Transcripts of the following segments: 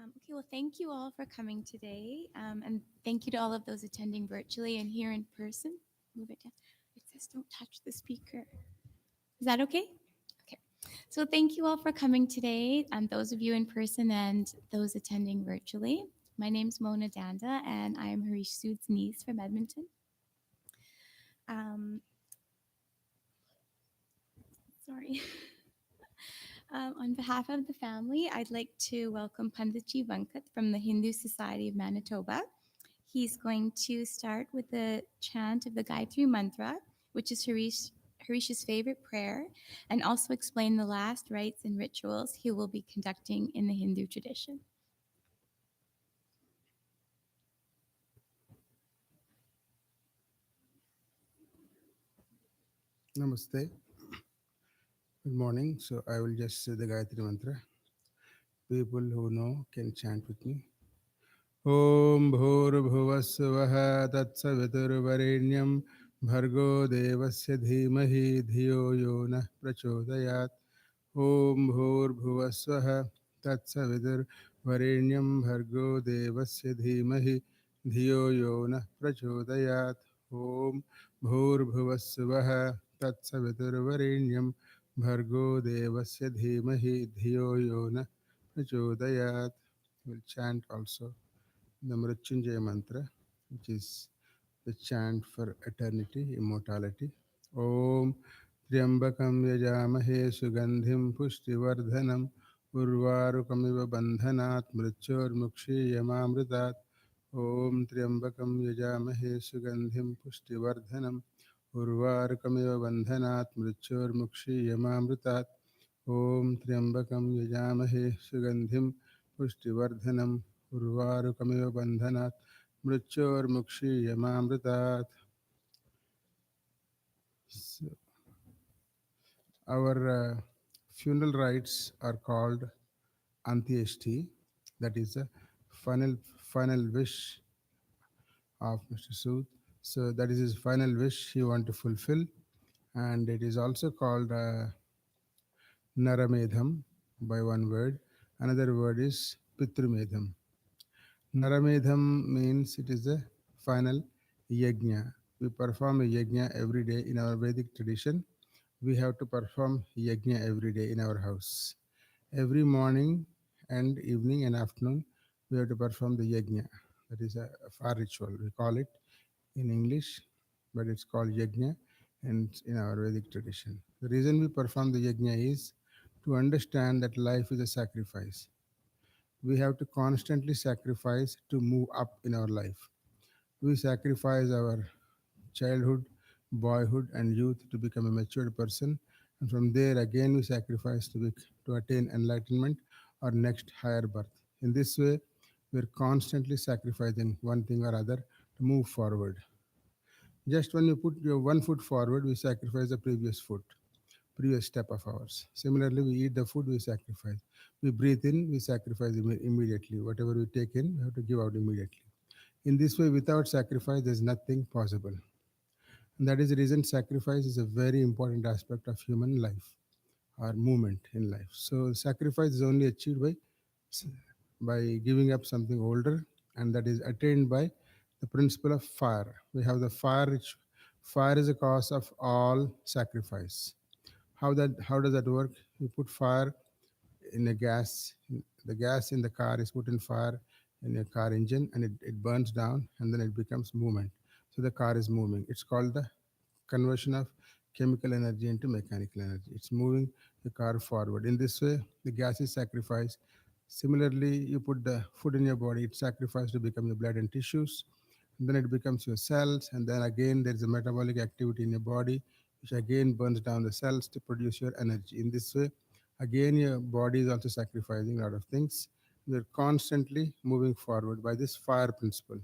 Okay, well, thank you all for coming today. And thank you to all of those attending virtually and here in person. Move it down. It says don't touch the speaker. Is that okay? Okay. So thank you all for coming today, and those of you in person and those attending virtually. My name's Mona Danda, and I am Harish Sood's niece from Edmonton. Um, sorry. On behalf of the family, I'd like to welcome Panditji Vankat from the Hindu Society of Manitoba. He's going to start with the chant of the Gayatri Mantra, which is Harish's favorite prayer, and also explain the last rites and rituals he will be conducting in the Hindu tradition. Namaste. Good morning. So I will just say the Gayatri Mantra. People who know can chant with me. Om Bhurbhuvasvaha Tatsaviturvarenyam Bhargo Devasya Dhimahi Dhiyo Yonah Prachodayat. Om Bhurbhuvasvaha Tatsaviturvarenyam Bhargo Devasya Dhimahi Dhiyo Yonah Prachodayat. Om Bhurbhuvasvaha Tatsaviturvarenyam Bhargo Devasya Dhimahi Dhiyo Yonah Prachodayat. We'll chant also the Mrityunjaya mantra, which is the chant for eternity, immortality. Om Triambakam Yajamahe Sugandhim Pushtivardhanam Urvarukamiva Bandhanat Mrityur Mukshi Yamamritat. Om Triambakam Yajamahe Sugandhim Pushtivardhanam Urvarukamiva Bandhanat Mrityur Mukshi Yamamritat. Om Triambakam Yajamahe Sugandhim Pushtivardhanam Urvarukamiva Bandhanat Mrityur Yamamritat. So, our funeral rites are called Antyeshti, that is the final wish of Mr. Sood. So that is his final wish he want to fulfill, and it is also called Naramedham by one word. Another word is Pitrumedham. Naramedham means it is the final yajna. We perform a yajna every day in our Vedic tradition. We have to perform yajna every day in our house. Every morning and evening and afternoon, we have to perform the yajna. That is a far ritual. We call it in English, but it's called yajna and in our Vedic tradition. The reason we perform the yajna is to understand that life is a sacrifice. We have to constantly sacrifice to move up in our life. We sacrifice our childhood, boyhood, and youth to become a matured person, and from there again we sacrifice to attain enlightenment or next higher birth. In this way, we are constantly sacrificing one thing or other to move forward. Just when you put your one foot forward, we sacrifice the previous step of ours. Similarly, we eat the food, we sacrifice. We breathe in, we sacrifice immediately. Whatever we take in, we have to give out immediately. In this way, without sacrifice, there is nothing possible. And that is the reason sacrifice is a very important aspect of human life or movement in life. So sacrifice is only achieved by giving up something older, and that is attained by the principle of fire. We have the fire, which fire is a cause of all sacrifice. How does that work? You put fire in a gas. The gas in the car is put in fire in a car engine, and it burns down, and then it becomes movement. So the car is moving. It's called the conversion of chemical energy into mechanical energy. It's moving the car forward. In this way, the gas is sacrificed. Similarly, you put the food in your body, it's sacrificed to become your blood and tissues. And then it becomes your cells, and then again there is a metabolic activity in your body, which again burns down the cells to produce your energy. In this way, again your body is also sacrificing a lot of things. We're constantly moving forward by this fire principle.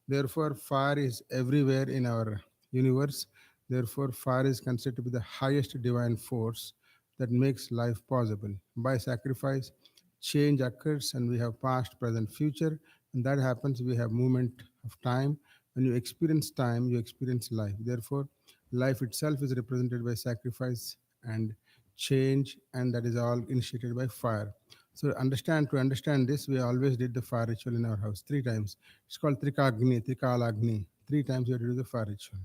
Therefore, fire is everywhere in our universe. Therefore, fire is considered to be the highest divine force that makes life possible. By sacrifice, change occurs, and we have past, present, future. And that happens, we have movement of time. When you experience time, you experience life. Therefore, life itself is represented by sacrifice and change, and that is all initiated by fire. So to understand this, we always did the fire ritual in our house 3 times. It's called Trikalagni. 3 times you have to do the fire ritual.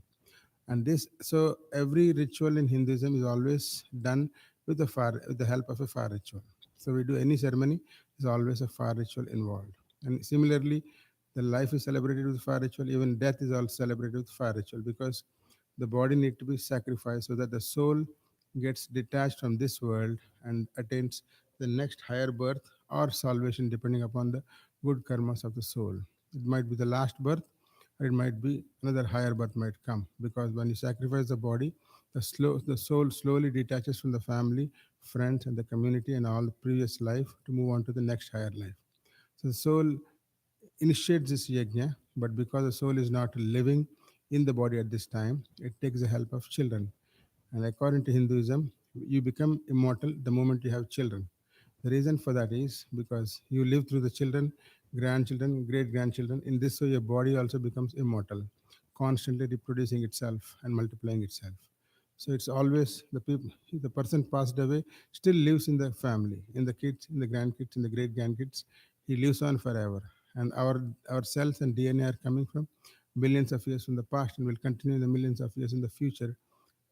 And this, so every ritual in Hinduism is always done with the help of a fire ritual. So we do any ceremony, there's always a fire ritual involved. And similarly, the life is celebrated with fire ritual. Even death is also celebrated with fire ritual, because the body need to be sacrificed so that the soul gets detached from this world and attains the next higher birth or salvation, depending upon the good karmas of the soul. It might be the last birth, or it might be another higher birth might come, because when you sacrifice the body, the soul slowly detaches from the family, friends, and the community and all the previous life to move on to the next higher life. So the soul initiates this yajna, but because the soul is not living in the body at this time, it takes the help of children. And according to Hinduism, you become immortal the moment you have children. The reason for that is because you live through the children, grandchildren, great grandchildren. In this way, your body also becomes immortal, constantly reproducing itself and multiplying itself. So it's always the person passed away still lives in the family, in the kids, in the grandkids, in the great grandkids. He lives on forever. And our cells and DNA are coming from billions of years from the past and will continue in the millions of years in the future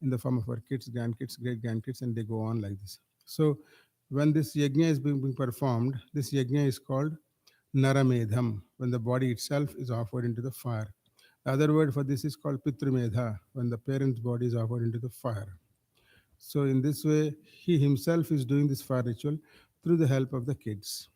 in the form of our kids, grandkids, great grandkids, and they go on like this. So when this yajna is being performed, this yajna is called naramedham, when the body itself is offered into the fire. The other word for this is called pitrimedha, when the parent's body is offered into the fire. So in this way, he himself is doing this fire ritual through the help of the kids.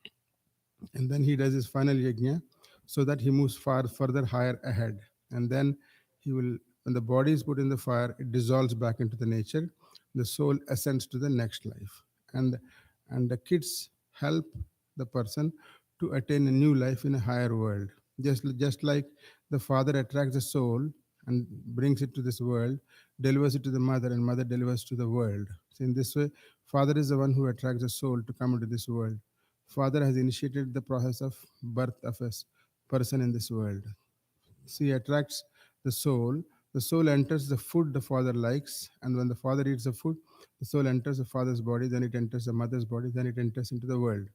And then he does his final yajna so that he moves far further higher ahead. And then he will, when the body is put in the fire, it dissolves back into the nature. The soul ascends to the next life. And the kids help the person to attain a new life in a higher world. Just like the father attracts the soul and brings it to this world, delivers it to the mother, and mother delivers to the world. So in this way, father is the one who attracts the soul to come into this world. Father has initiated the process of birth of a person in this world. She attracts the soul. The soul enters the food the father likes, and when the father eats the food, the soul enters the father's body, then it enters the mother's body, then it enters into the world.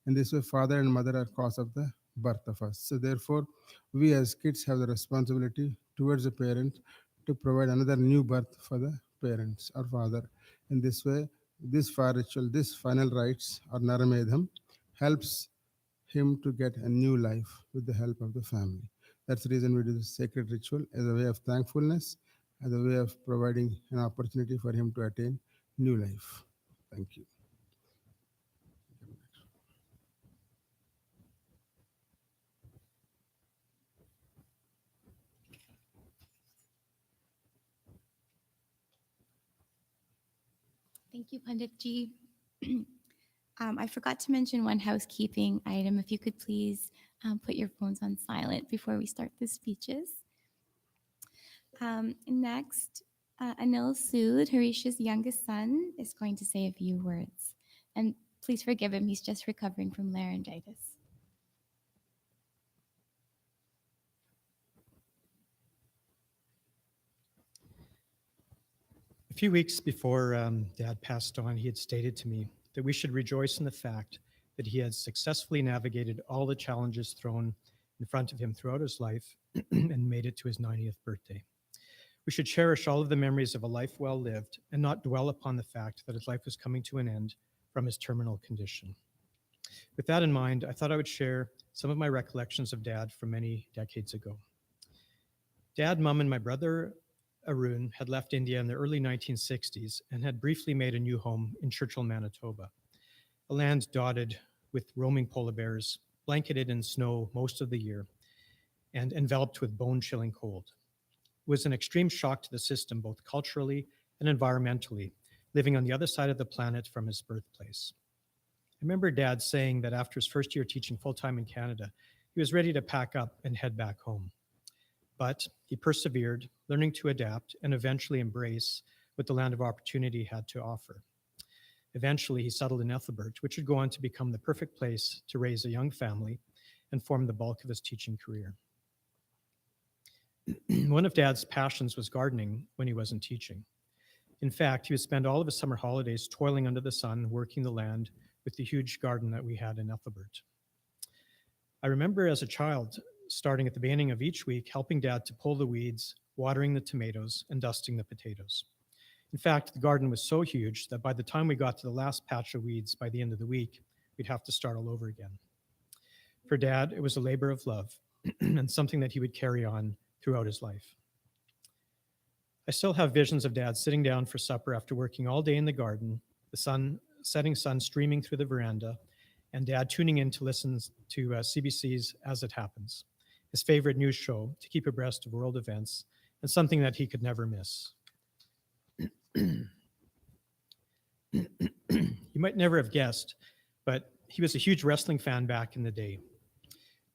In this way, father and mother are cause of the birth of us. So therefore, we as kids have the responsibility towards the parents to provide another new birth for the parents or father. In this way, this fire ritual, this final rites or naramedham helps him to get a new life with the help of the family. That's the reason we do this sacred ritual as a way of thankfulness, as a way of providing an opportunity for him to attain new life. Thank you. Thank you, Panditji. I forgot to mention one housekeeping item. If you could please put your phones on silent before we start the speeches. Next, Anil Sood, Harish's youngest son, is going to say a few words. And please forgive him, he's just recovering from laryngitis. A few weeks before Dad passed on, he had stated to me that we should rejoice in the fact that he had successfully navigated all the challenges thrown in front of him throughout his life and made it to his 90th birthday. We should cherish all of the memories of a life well lived and not dwell upon the fact that his life was coming to an end from his terminal condition. With that in mind, I thought I would share some of my recollections of Dad from many decades ago. Dad, Mom, and my brother Arun had left India in the early 1960s and had briefly made a new home in Churchill, Manitoba, a land dotted with roaming polar bears, blanketed in snow most of the year, and enveloped with bone-chilling cold. It was an extreme shock to the system, both culturally and environmentally, living on the other side of the planet from his birthplace. I remember Dad saying that after his first year teaching full-time in Canada, he was ready to pack up and head back home. But he persevered, learning to adapt and eventually embrace what the land of opportunity had to offer. Eventually, he settled in Ethelbert, which would go on to become the perfect place to raise a young family and form the bulk of his teaching career. One of Dad's passions was gardening when he wasn't teaching. In fact, he would spend all of his summer holidays toiling under the sun, working the land, with the huge garden that we had in Ethelbert. I remember as a child starting at the beginning of each week, helping Dad to pull the weeds, watering the tomatoes, and dusting the potatoes. In fact, the garden was so huge that by the time we got to the last patch of weeds by the end of the week, we'd have to start all over again. For Dad, it was a labor of love and something that he would carry on throughout his life. I still have visions of Dad sitting down for supper after working all day in the garden, the setting sun streaming through the veranda, and Dad tuning in to listen to CBC's As It Happens, his favorite news show to keep abreast of world events and something that he could never miss. You might never have guessed, but he was a huge wrestling fan back in the day.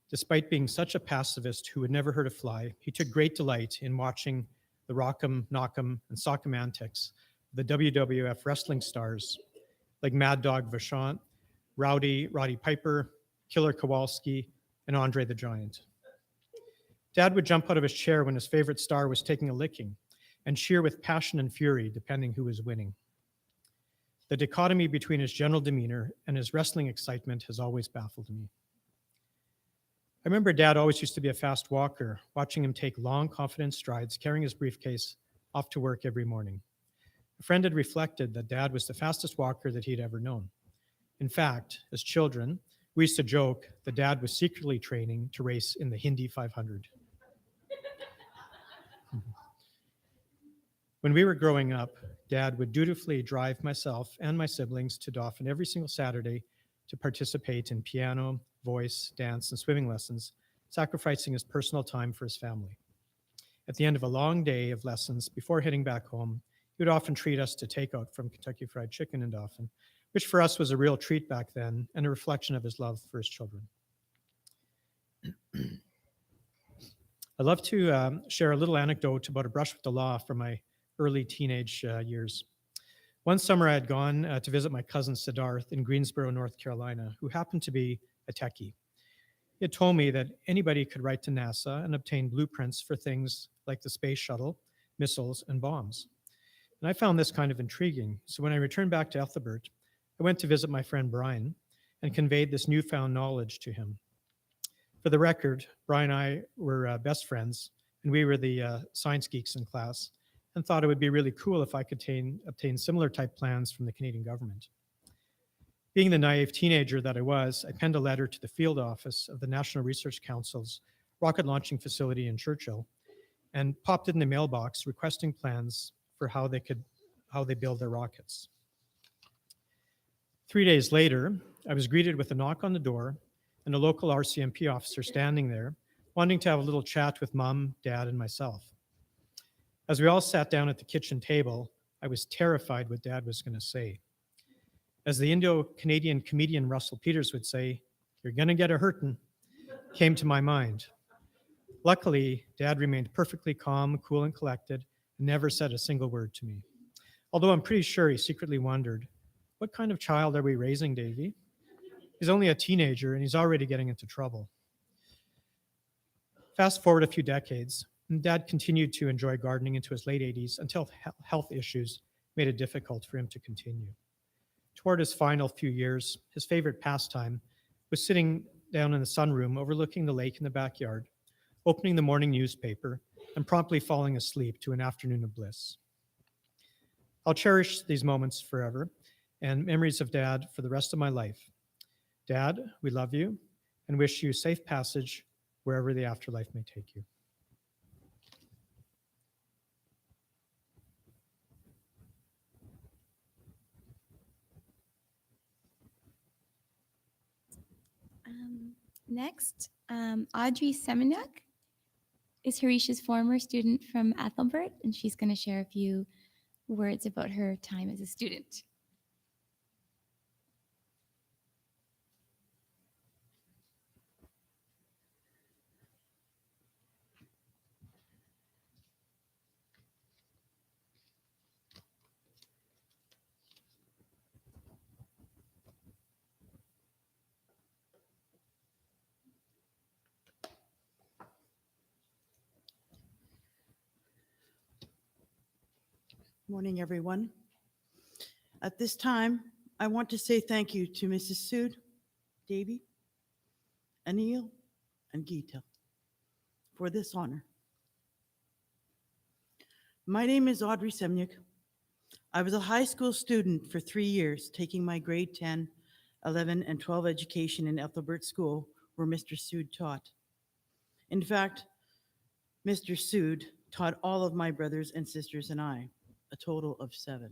Despite being such a pacifist who had never hurt a fly, he took great delight in watching the Rock'em, Knock'em, and Sock'em antics of the WWF wrestling stars like Mad Dog Vachon, Roddy Piper, Killer Kowalski, and Andre the Giant. Dad would jump out of his chair when his favorite star was taking a licking and cheer with passion and fury depending who was winning. The dichotomy between his general demeanor and his wrestling excitement has always baffled me. I remember Dad always used to be a fast walker, watching him take long, confident strides, carrying his briefcase off to work every morning. A friend had reflected that Dad was the fastest walker that he'd ever known. In fact, as children, we used to joke that Dad was secretly training to race in the Hindi 500. When we were growing up, Dad would dutifully drive myself and my siblings to Dauphin every single Saturday to participate in piano, voice, dance, and swimming lessons, sacrificing his personal time for his family. At the end of a long day of lessons, before heading back home, he would often treat us to takeout from Kentucky Fried Chicken in Dauphin, which for us was a real treat back then and a reflection of his love for his children. I'd love to share a little anecdote about a brush with the law from my early teenage years. One summer I had gone to visit my cousin Siddharth in Greensboro, North Carolina, who happened to be a techie. He had told me that anybody could write to NASA and obtain blueprints for things like the space shuttle, missiles, and bombs. And I found this kind of intriguing. So when I returned back to Ethelbert, I went to visit my friend Brian and conveyed this newfound knowledge to him. For the record, Brian and I were best friends, and we were the science geeks in class, and thought it would be really cool if I could obtain similar type plans from the Canadian government. Being the naive teenager that I was, I penned a letter to the field office of the National Research Council's rocket launching facility in Churchill and popped it in the mailbox requesting plans for how they build their rockets. 3 days later, I was greeted with a knock on the door and a local RCMP officer standing there, wanting to have a little chat with Mom, Dad, and myself. As we all sat down at the kitchen table, I was terrified what Dad was going to say. As the Indo-Canadian comedian Russell Peters would say, "You're going to get a hurtin'," came to my mind. Luckily, Dad remained perfectly calm, cool, and collected, and never said a single word to me. Although I'm pretty sure he secretly wondered, what kind of child are we raising, Davy? He's only a teenager and he's already getting into trouble. Fast forward a few decades, and Dad continued to enjoy gardening into his late 80s until health issues made it difficult for him to continue. Toward his final few years, his favorite pastime was sitting down in the sunroom overlooking the lake in the backyard, opening the morning newspaper, and promptly falling asleep to an afternoon of bliss. I'll cherish these moments forever and memories of Dad for the rest of my life. Dad, we love you and wish you safe passage wherever the afterlife may take you. Next, Audrey Semenuk is Harish's former student from Ethelbert, and she's going to share a few words about her time as a student. Morning, everyone. At this time, I want to say thank you to Mrs. Sood, Davy, Anil, and Geeta for this honor. My name is Audrey Semyuk. I was a high school student for 3 years, taking my grade 10, 11, and 12 education in Ethelbert School, where Mr. Sood taught. In fact, Mr. Sood taught all of my brothers and sisters and I, a total of 7.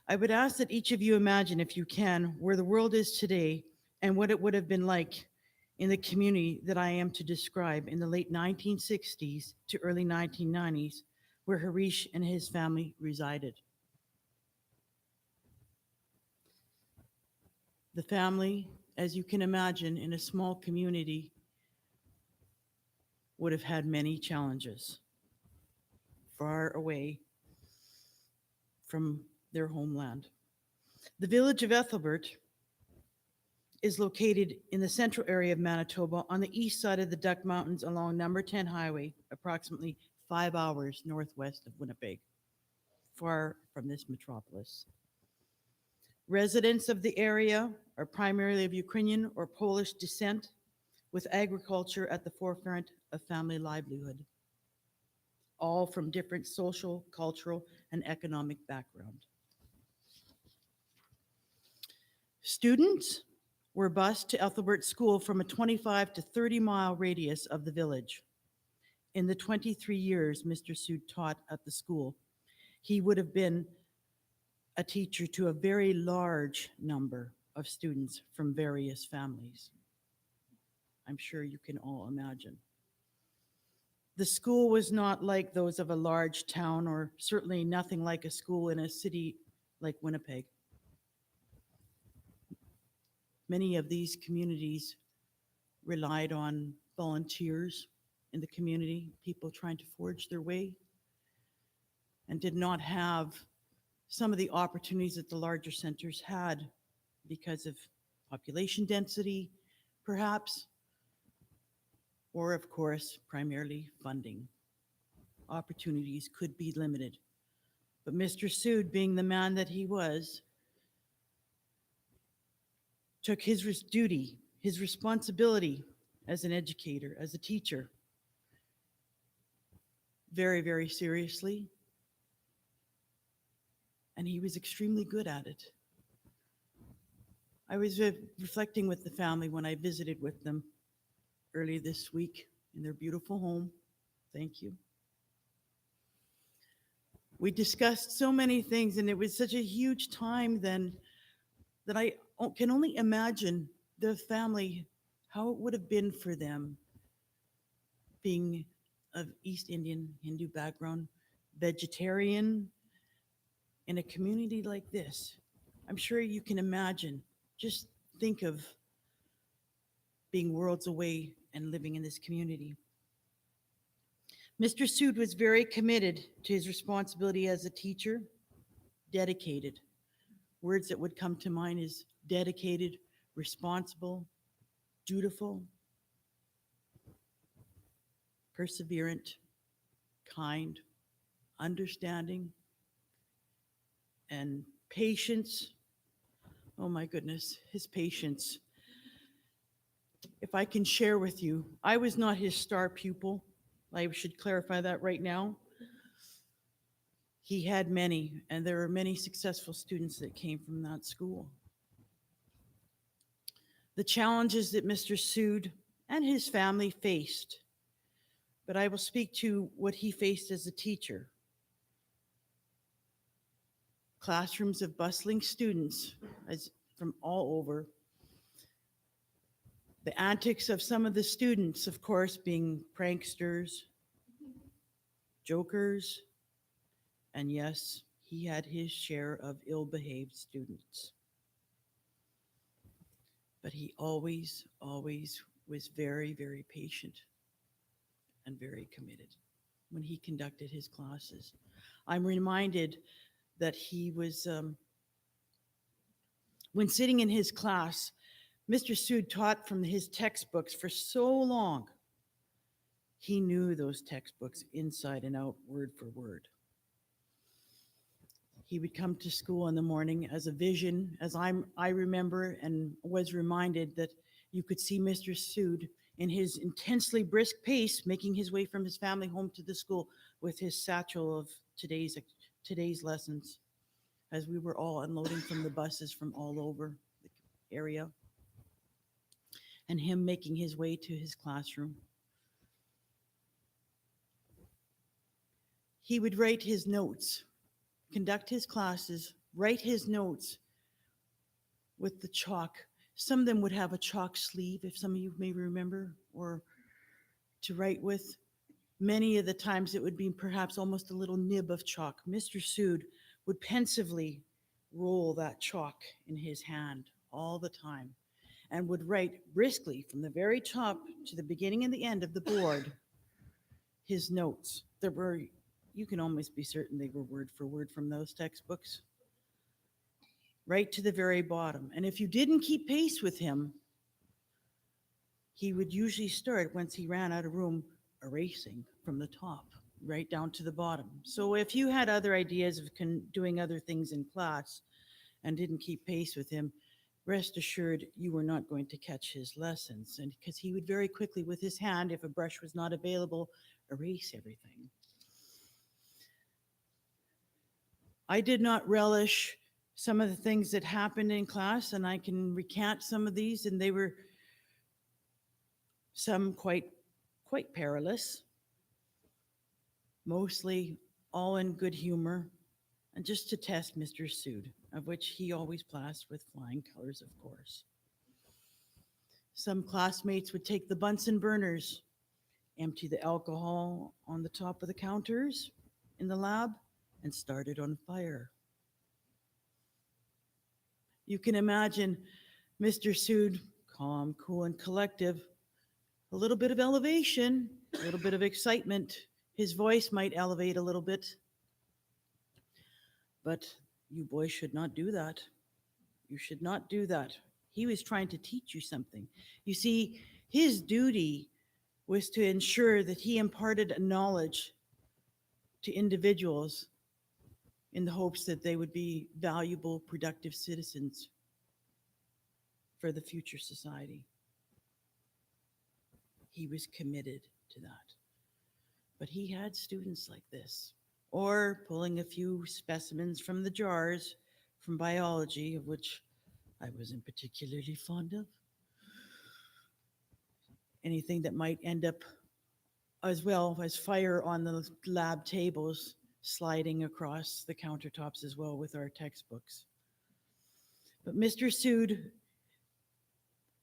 I would ask that each of you imagine, if you can, where the world is today and what it would have been like in the community that I am to describe in the late 1960s to early 1990s, where Harish and his family resided. The family, as you can imagine, in a small community, would have had many challenges far away from their homeland. The village of Ethelbert is located in the central area of Manitoba on the east side of the Duck Mountains along number 10 highway, approximately 5 hours northwest of Winnipeg, far from this metropolis. Residents of the area are primarily of Ukrainian or Polish descent, with agriculture at the forefront of family livelihood, all from different social, cultural, and economic background. Students were bused to Ethelbert School from a 25 to 30-mile radius of the village. In the 23 years Mr. Sood taught at the school, he would have been a teacher to a very large number of students from various families. I'm sure you can all imagine. The school was not like those of a large town, or certainly nothing like a school in a city like Winnipeg. Many of these communities relied on volunteers in the community, people trying to forge their way, and did not have some of the opportunities that the larger centers had because of population density, perhaps, or of course, primarily funding. Opportunities could be limited. But Mr. Sood, being the man that he was, took his duty, his responsibility as an educator, as a teacher, very, very seriously. And he was extremely good at it. I was reflecting with the family when I visited with them early this week in their beautiful home. Thank you. We discussed so many things, and it was such a huge time then that I can only imagine the family, how it would have been for them, being of East Indian Hindu background, vegetarian, in a community like this. I'm sure you can imagine. Just think of being worlds away and living in this community. Mr. Sood was very committed to his responsibility as a teacher, dedicated. Words that would come to mind is dedicated, responsible, dutiful, perseverant, kind, understanding, and patience. Oh my goodness, his patience. If I can share with you, I was not his star pupil. I should clarify that right now. He had many, and there are many successful students that came from that school. The challenges that Mr. Sood and his family faced, but I will speak to what he faced as a teacher. Classrooms of bustling students from all over. The antics of some of the students, of course, being pranksters, jokers, and yes, he had his share of ill-behaved students. But he always, always was very, very patient and very committed when he conducted his classes. I'm reminded that he was, when sitting in his class, Mr. Sood taught from his textbooks for so long. He knew those textbooks inside and out, word for word. He would come to school in the morning as a vision, as I remember and was reminded that you could see Mr. Sood in his intensely brisk pace making his way from his family home to the school with his satchel of today's lessons as we were all unloading from the buses from all over the area, and him making his way to his classroom. He would write his notes, conduct his classes, write his notes with the chalk. Some of them would have a chalk sleeve, if some of you may remember, or to write with. Many of the times it would be perhaps almost a little nib of chalk. Mr. Sood would pensively roll that chalk in his hand all the time and would write briskly from the very top to the beginning and the end of the board his notes. There were, you can almost be certain they were word for word from those textbooks, right to the very bottom. And if you didn't keep pace with him, he would usually start, once he ran out of room, erasing from the top right down to the bottom. So if you had other ideas of doing other things in class and didn't keep pace with him, rest assured you were not going to catch his lessons. And because he would very quickly, with his hand, if a brush was not available, erase everything. I did not relish some of the things that happened in class, and I can recant some of these, and they were some quite perilous, mostly all in good humor, and just to test Mr. Sood, of which he always passed with flying colors, of course. Some classmates would take the Bunsen burners, empty the alcohol on the top of the counters in the lab, and start it on fire. You can imagine Mr. Sood, calm, cool, and collective, a little bit of elevation, a little bit of excitement. His voice might elevate a little bit, but you boys should not do that. You should not do that. He was trying to teach you something. You see, his duty was to ensure that he imparted a knowledge to individuals in the hopes that they would be valuable, productive citizens for the future society. He was committed to that. But he had students like this, or pulling a few specimens from the jars from biology, of which I wasn't particularly fond of. Anything that might end up, as well as fire on the lab tables, sliding across the countertops as well with our textbooks. But Mr. Sood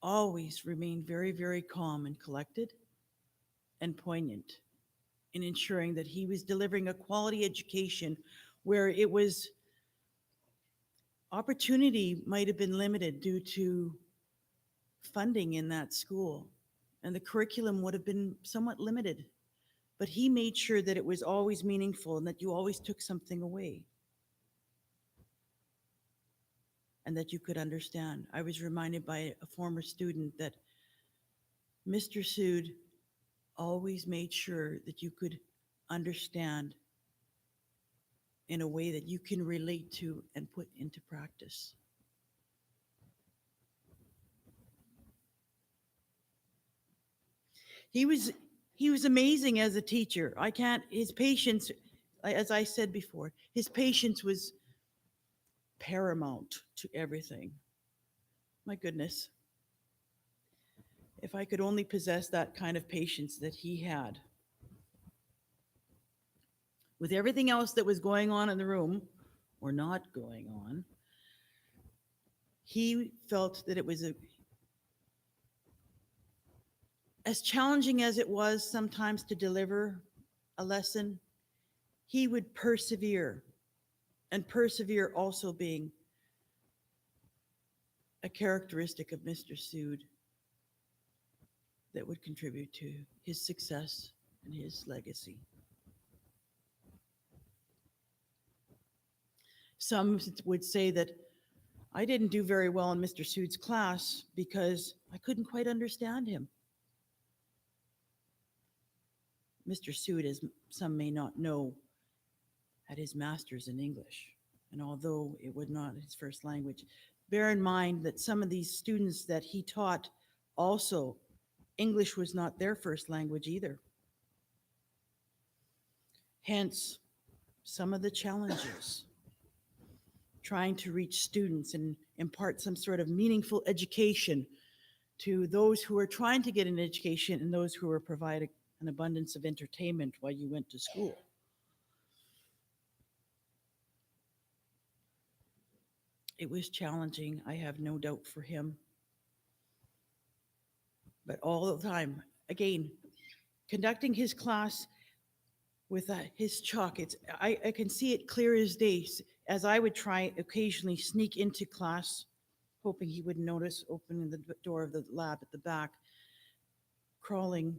always remained very, very calm and collected and poignant in ensuring that he was delivering a quality education where it was opportunity might have been limited due to funding in that school, and the curriculum would have been somewhat limited. But he made sure that it was always meaningful and that you always took something away and that you could understand. I was reminded by a former student that Mr. Sood always made sure that you could understand in a way that you can relate to and put into practice. He was amazing as a teacher. His patience, as I said before, his patience was paramount to everything. My goodness. If I could only possess that kind of patience that he had. With everything else that was going on in the room, or not going on, he felt that it was as challenging as it was sometimes to deliver a lesson, he would persevere, and persevere also being a characteristic of Mr. Sood that would contribute to his success and his legacy. Some would say that I didn't do very well in Mr. Sood's class because I couldn't quite understand him. Mr. Sood, as some may not know, had his master's in English And although it was not his first language, bear in mind that some of these students that he taught also, English was not their first language either. Hence, some of the challenges trying to reach students and impart some sort of meaningful education to those who are trying to get an education and those who are providing an abundance of entertainment while you went to school. It was challenging, I have no doubt for him. But all the time, again, conducting his class with his chalk, I can see it clear as day as I would try occasionally sneak into class, hoping he would notice, opening the door of the lab at the back, crawling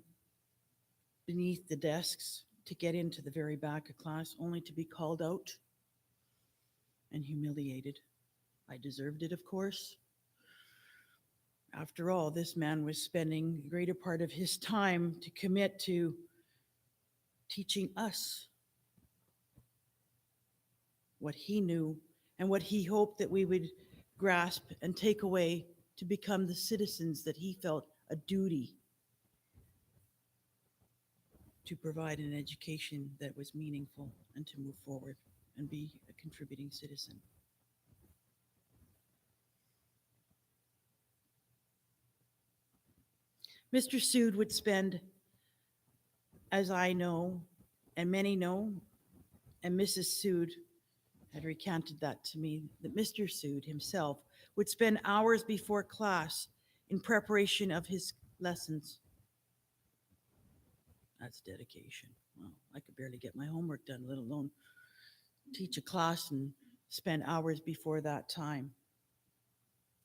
beneath the desks to get into the very back of class, only to be called out and humiliated. I deserved it, of course. After all, this man was spending the greater part of his time to commit to teaching us what he knew and what he hoped that we would grasp and take away to become the citizens that he felt a duty to provide an education that was meaningful and to move forward and be a contributing citizen. Mr. Sood would spend, as I know, and many know, and Mrs. Sood had recanted that to me, that Mr. Sood himself would spend hours before class in preparation of his lessons. That's dedication. Well, I could barely get my homework done, let alone teach a class and spend hours before that time.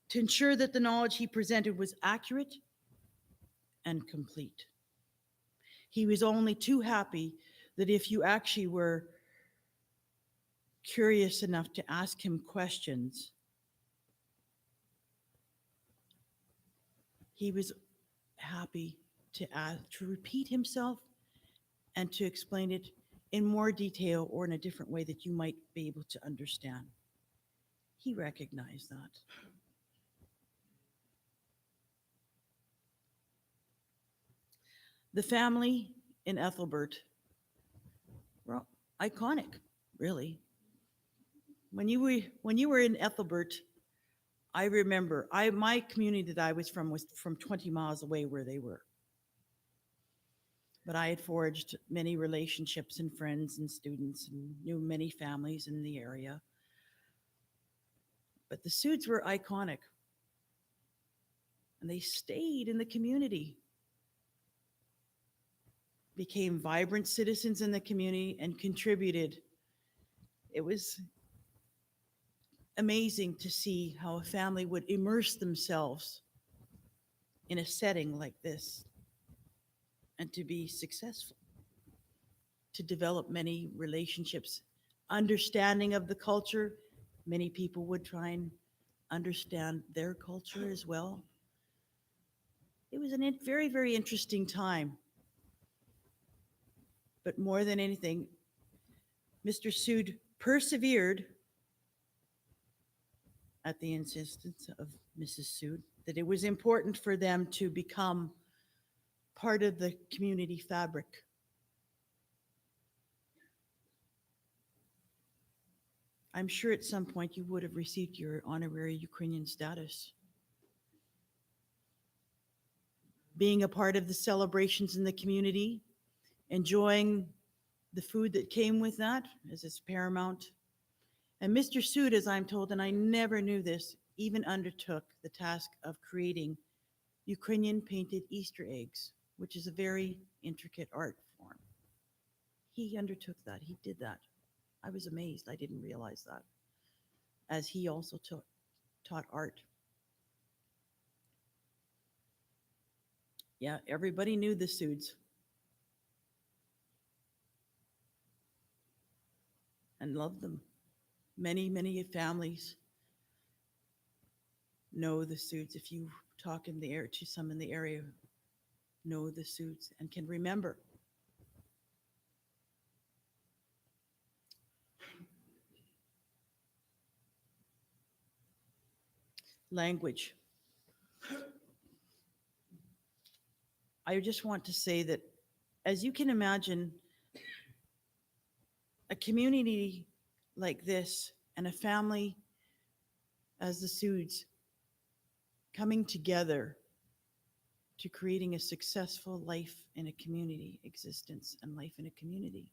To ensure that the knowledge he presented was accurate and complete. He was only too happy that if you actually were curious enough to ask him questions, he was happy to repeat himself and to explain it in more detail or in a different way that you might be able to understand. He recognized that. The family in Ethelbert were iconic, really. When you were in Ethelbert, I remember my community that I was from 20 miles away where they were. But I had forged many relationships and friends and students and knew many families in the area. But the Soods were iconic. And they stayed in the community, became vibrant citizens in the community, and contributed. It was amazing to see how a family would immerse themselves in a setting like this and to be successful, to develop many relationships, understanding of the culture. Many people would try and understand their culture as well. It was a very, very interesting time. But more than anything, Mr. Sood persevered at the insistence of Mrs. Sood that it was important for them to become part of the community fabric. I'm sure at some point you would have received your honorary Ukrainian status. Being a part of the celebrations in the community, enjoying the food that came with that as is paramount. And Mr. Sood, as I'm told, and I never knew this, even undertook the task of creating Ukrainian painted Easter eggs, which is a very intricate art form. He undertook that. He did that. I was amazed. I didn't realize that. As he also taught art. Yeah, everybody knew the Soods and loved them. Many, many families know the Soods. If you talk in the air to some in the area, know the Soods and can remember. language. I just want to say that, as you can imagine, a community like this and a family as the Suds coming together to creating a successful life in a community existence and life in a community.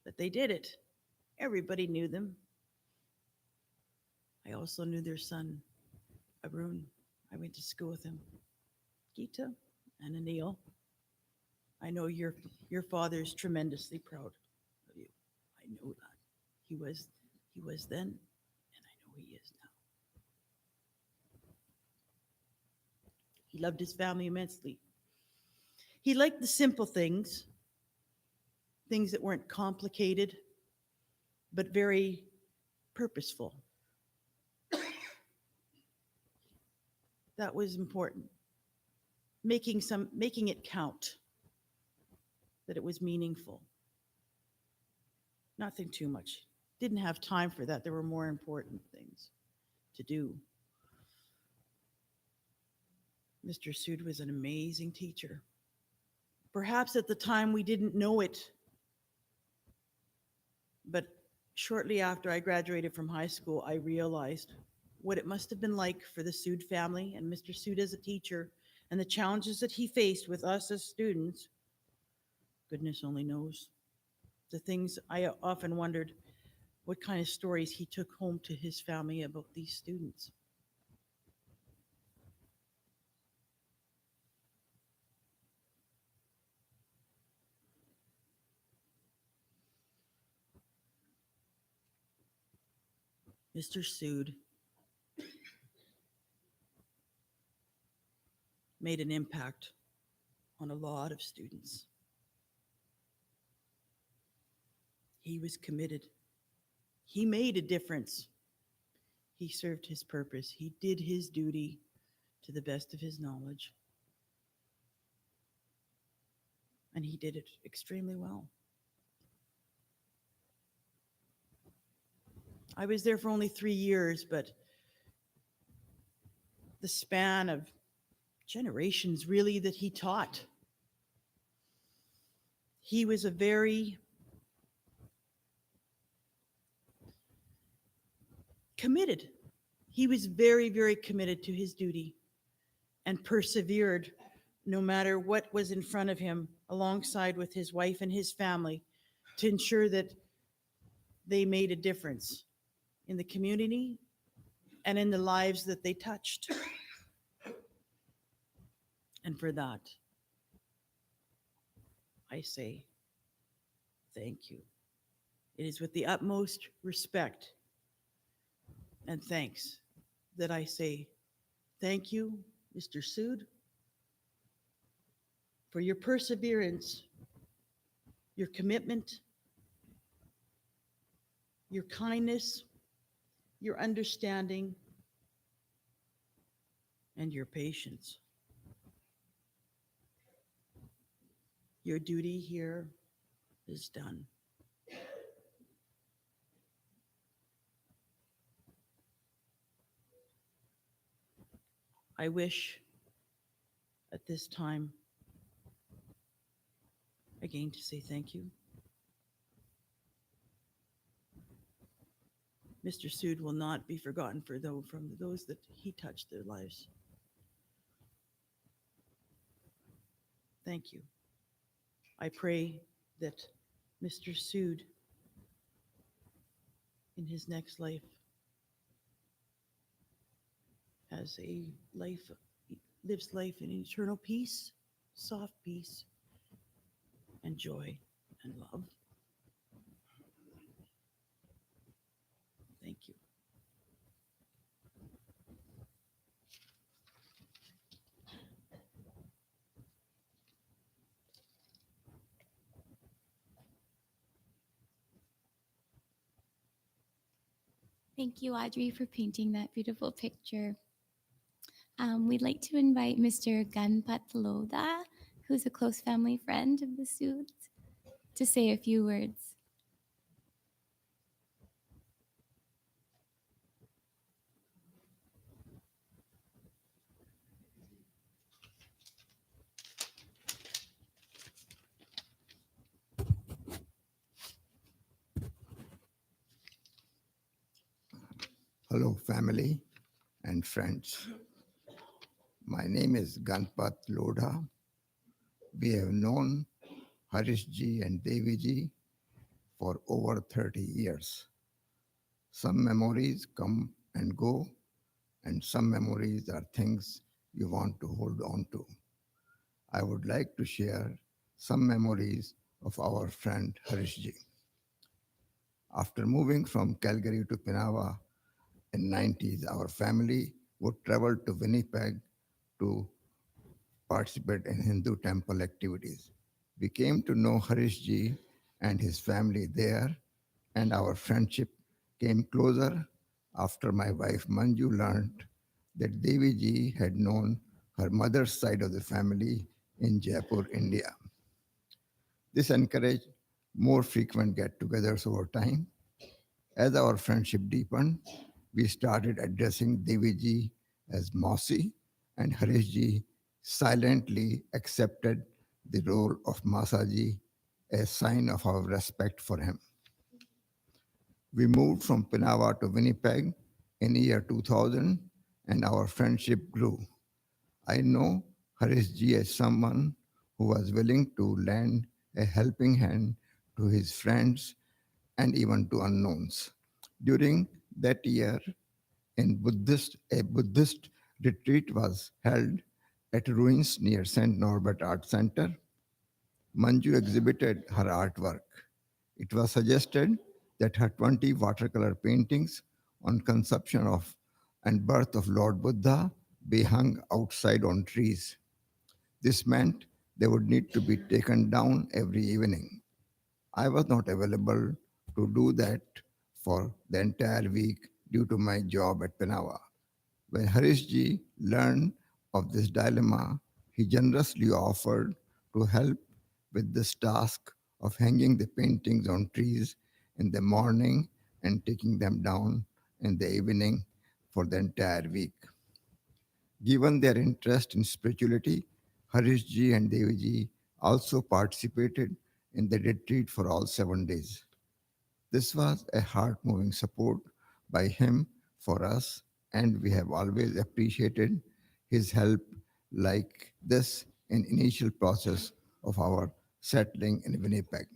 But they did it. Everybody knew them. I also knew their son, Arun. I went to school with him. Geeta and Anil. I know your father is tremendously proud of you. I know that. He was then, and I know he is now. He loved his family immensely. He liked the simple things, things that weren't complicated, but very purposeful. That was important. Making it count, that it was meaningful. Nothing too much. Didn't have time for that. There were more important things to do. Mr. Sood was an amazing teacher. Perhaps at the time we didn't know it, but shortly after I graduated from high school, I realized what it must have been like for the Sood family and Mr. Sood as a teacher, and the challenges that he faced with us as students. Goodness only knows. The things I often wondered what kind of stories he took home to his family about these students. Mr. Sood made an impact on a lot of students. He was committed. He made a difference. He served his purpose. He did his duty to the best of his knowledge. And he did it extremely well. I was there for only 3 years, but the span of generations really that he taught. He was a very committed. He was very, very committed to his duty and persevered no matter what was in front of him, alongside with his wife and his family, to ensure that they made a difference in the community and in the lives that they touched. And for that, I say thank you. It is with the utmost respect and thanks that I say thank you, Mr. Sood, for your perseverance, your commitment, your kindness, your understanding, and your patience. Your duty here is done. I wish at this time again to say thank you. Mr. Sood will not be forgotten from those that he touched their lives. Thank you. I pray that Mr. Sood in his next life has a life, lives life in eternal peace, soft peace, and joy and love. Thank you. Thank you, Audrey, for painting that beautiful picture. We'd like to invite Mr. Ganpat Loda, who's a close family friend of the Suits, to say a few words. Hello, family and friends. My name is Ganpat Lodha. We have known Harish ji and Devi ji for over 30 years. Some memories come and go, and some memories are things you want to hold on to. I would like to share some memories of our friend Harish ji. After moving from Calgary to Pinawa in 90s, our family would travel to Winnipeg to participate in Hindu temple activities. We came to know Harish ji and his family there, and our friendship came closer after my wife Manju learned that Devi ji had known her mother's side of the family in Jaipur, India. This encouraged more frequent get togethers over time. As our friendship deepened, we started addressing Devi ji as Mausi, and Harish ji silently accepted the role of Masaji, a sign of our respect for him. We moved from Pinawa to Winnipeg in year 2000, and our friendship grew. I know Harish ji as someone who was willing to lend a helping hand to his friends and even to unknowns. During that year, a Buddhist retreat was held at ruins near St. Norbert Art Center. Manju exhibited her artwork. It was suggested that her 20 watercolor paintings on conception of and birth of Lord Buddha be hung outside on trees. This meant they would need to be taken down every evening. I was not available to do that for the entire week due to my job at Penawa. When Harish ji learned of this dilemma, he generously offered to help with this task of hanging the paintings on trees in the morning and taking them down in the evening for the entire week. Given their interest in spirituality, Harish ji and Devi ji also participated in the retreat for all 7 days. This was a heart moving support by him for us, and we have always appreciated his help like this in initial process of our settling in Winnipeg.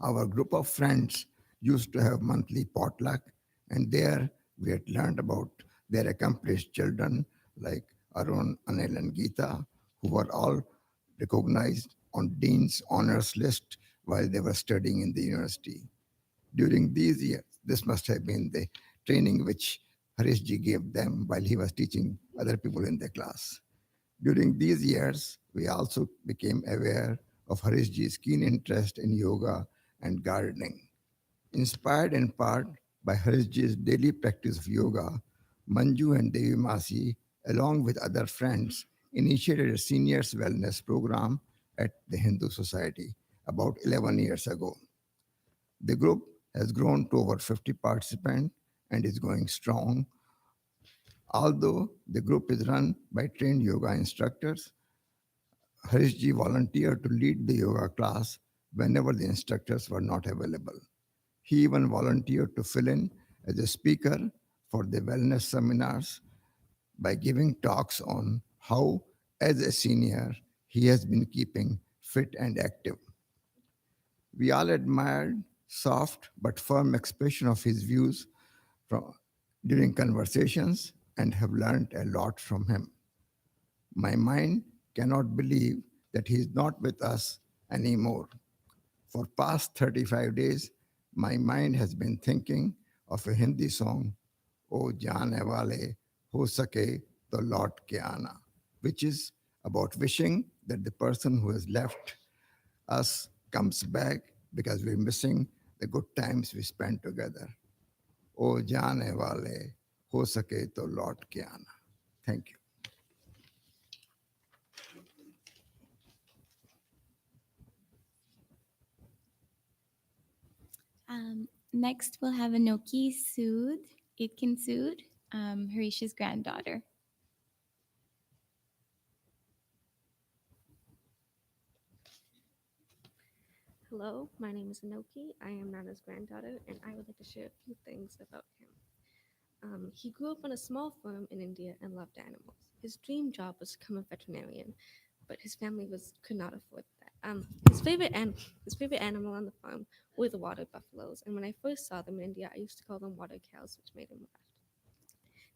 Our group of friends used to have monthly potluck, and there we had learned about their accomplished children like Arun, Anil, and Geeta, who were all recognized on Dean's honors list while they were studying in the university. During these years, this must have been the training which Harish ji gave them while he was teaching other people in the class. During these years, we also became aware of Harish ji's keen interest in yoga and gardening. Inspired in part by Harish ji's daily practice of yoga, Manju and Devi Masi, along with other friends, initiated a seniors wellness program at the Hindu Society about 11 years ago. The group has grown to over 50 participants and is going strong. Although the group is run by trained yoga instructors, Harish ji volunteered to lead the yoga class whenever the instructors were not available. He even volunteered to fill in as a speaker for the wellness seminars by giving talks on how, as a senior, he has been keeping fit and active. We all admired soft but firm expression of his views from, during conversations and have learned a lot from him. My mind cannot believe that he is not with us anymore. For past 35 days, my mind has been thinking of a Hindi song, O Jaane Wale Ho Sake To Laut Ke Aana, which is about wishing that the person who has left us comes back because we're missing the good times we spent together. O Jaane Wale Ho Sake To Laut Ke Aana. Thank you. Next, we'll have Anoki Sood, Itkin Sood, Harish's granddaughter. Hello, my name is Inoki. I am Nana's granddaughter, and I would like to share a few things about him. He grew up on a small farm in India and loved animals. His dream job was to become a veterinarian, but his family could not afford that. His favorite animal on the farm were the water buffaloes, and when I first saw them in India, I used to call them water cows, which made him laugh.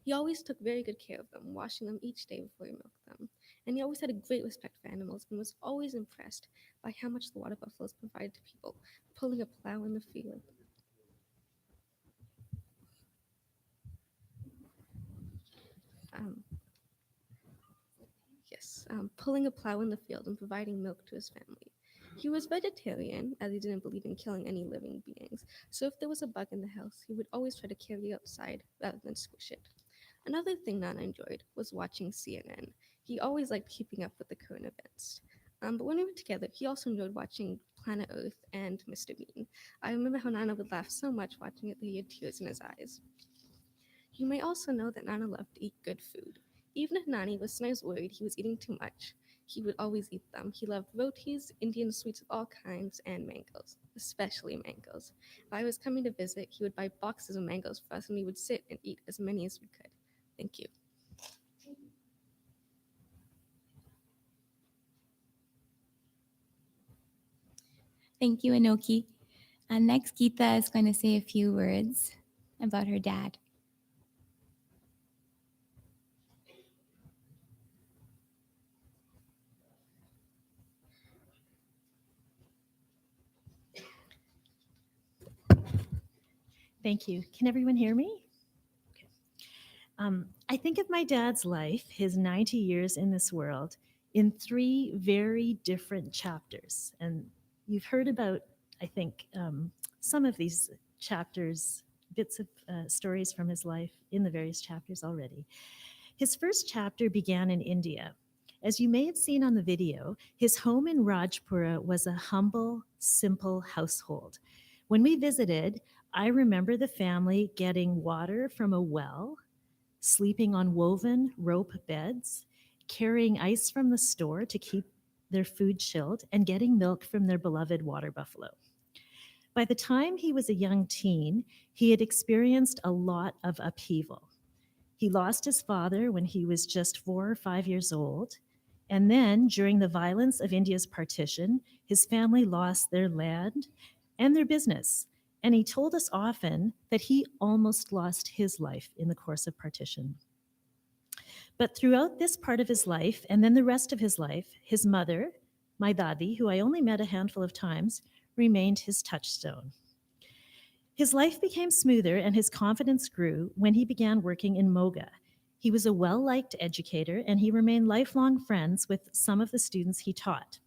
He always took very good care of them, washing them each day before he milked them. And he always had a great respect for animals and was always impressed by how much the water buffaloes provided to people, pulling a plow in the field. Um, pulling a plow in the field and providing milk to his family. He was vegetarian, as he didn't believe in killing any living beings. So if there was a bug in the house, he would always try to carry it outside rather than squish it. Another thing Nana enjoyed was watching CNN. He always liked keeping up with the current events. But when we were together, he also enjoyed watching Planet Earth and Mr. Bean. I remember how Nana would laugh so much watching it that he had tears in his eyes. You may also know that Nana loved to eat good food. Even if Nani was sometimes worried he was eating too much, he would always eat them. He loved rotis, Indian sweets of all kinds, and mangoes, especially mangoes. If I was coming to visit, he would buy boxes of mangoes for us and we would sit and eat as many as we could. Thank you. Thank you, Inoki. And next, Geeta is going to say a few words about her dad. Thank you. Can everyone hear me? Okay. I think of my dad's life, his 90 years in this world, in three very different chapters. And you've heard about, I think, some of these chapters, bits of stories from his life in the various chapters already. His first chapter began in India. As you may have seen on the video, his home in Rajpura was a humble, simple household. When we visited, I remember the family getting water from a well, sleeping on woven rope beds, carrying ice from the store to keep their food chilled, and getting milk from their beloved water buffalo. By the time he was a young teen, he had experienced a lot of upheaval. He lost his father when he was just 4 or 5 years old. And then, during the violence of India's partition, his family lost their land and their business. And he told us often that he almost lost his life in the course of partition. But throughout this part of his life, and then the rest of his life, his mother, my dadi, who I only met a handful of times, remained his touchstone. His life became smoother and his confidence grew when he began working in Moga. He was a well-liked educator and he remained lifelong friends with some of the students he taught.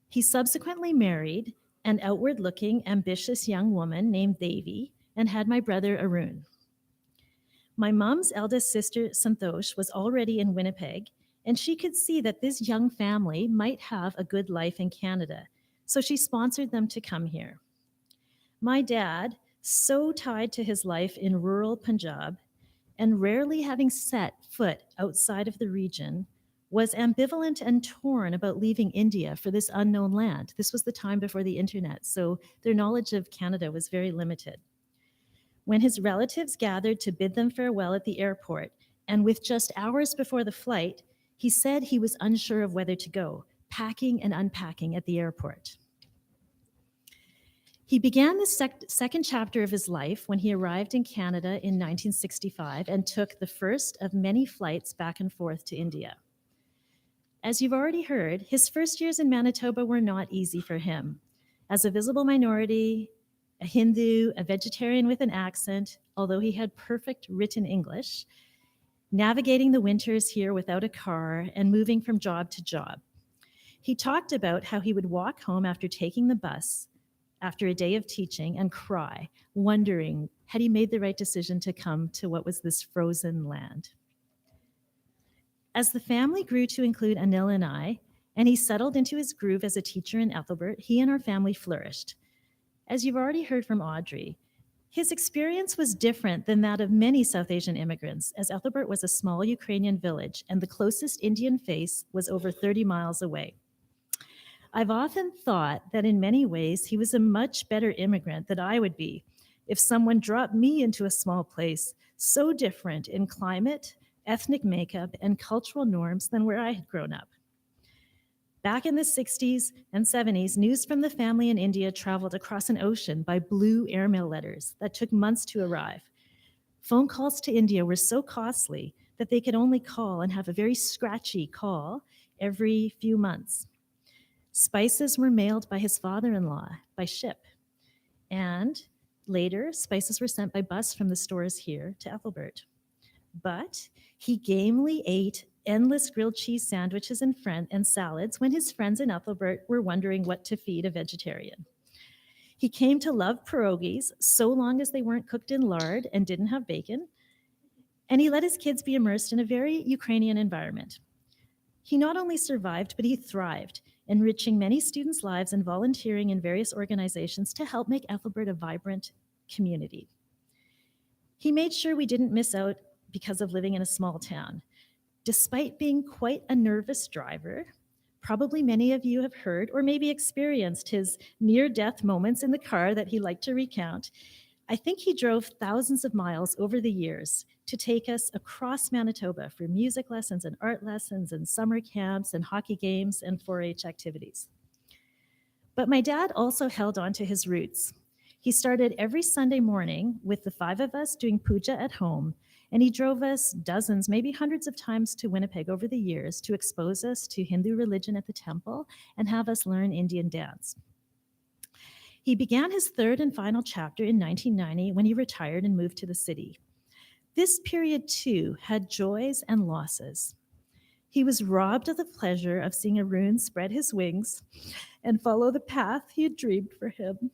He subsequently married an outward-looking, ambitious young woman named Devi and had my brother Arun. My mom's eldest sister, Santosh, was already in Winnipeg, and she could see that this young family might have a good life in Canada, so she sponsored them to come here. My dad, so tied to his life in rural Punjab and rarely having set foot outside of the region, was ambivalent and torn about leaving India for this unknown land. This was the time before the internet, so their knowledge of Canada was very limited. When his relatives gathered to bid them farewell at the airport, and with just hours before the flight, he said he was unsure of whether to go, packing and unpacking at the airport. He began the second chapter of his life when he arrived in Canada in 1965 and took the first of many flights back and forth to India. As you've already heard, his first years in Manitoba were not easy for him. As a visible minority, a Hindu, a vegetarian with an accent, although he had perfect written English, navigating the winters here without a car and moving from job to job. He talked about how he would walk home after taking the bus after a day of teaching and cry, wondering, had he made the right decision to come to what was this frozen land? As the family grew to include Anil and I, and he settled into his groove as a teacher in Ethelbert, he and our family flourished. As you've already heard from Audrey, his experience was different than that of many South Asian immigrants, as Ethelbert was a small Ukrainian village, and the closest Indian face was over 30 miles away. I've often thought that in many ways he was a much better immigrant than I would be if someone dropped me into a small place so different in climate, ethnic makeup, and cultural norms than where I had grown up. Back in the 60s and 70s, news from the family in India traveled across an ocean by blue airmail letters that took months to arrive. Phone calls to India were so costly that they could only call and have a very scratchy call every few months. Spices were mailed by his father-in-law by ship. And later, spices were sent by bus from the stores here to Ethelbert. But he gamely ate endless grilled cheese sandwiches and salads when his friends in Ethelbert were wondering what to feed a vegetarian. He came to love pierogies so long as they weren't cooked in lard and didn't have bacon. And he let his kids be immersed in a very Ukrainian environment. He not only survived, but he thrived, enriching many students' lives and volunteering in various organizations to help make Ethelbert a vibrant community. He made sure we didn't miss out because of living in a small town. Despite being quite a nervous driver, probably many of you have heard or maybe experienced his near-death moments in the car that he liked to recount. I think he drove thousands of miles over the years to take us across Manitoba for music lessons and art lessons and summer camps and hockey games and 4-H activities. But my dad also held on to his roots. He started every Sunday morning with the 5 of us doing puja at home, and he drove us dozens, maybe hundreds of times to Winnipeg over the years to expose us to Hindu religion at the temple and have us learn Indian dance. He began his 3rd and final chapter in 1990 when he retired and moved to the city. This period, too, had joys and losses. He was robbed of the pleasure of seeing Arun spread his wings and follow the path he had dreamed for him.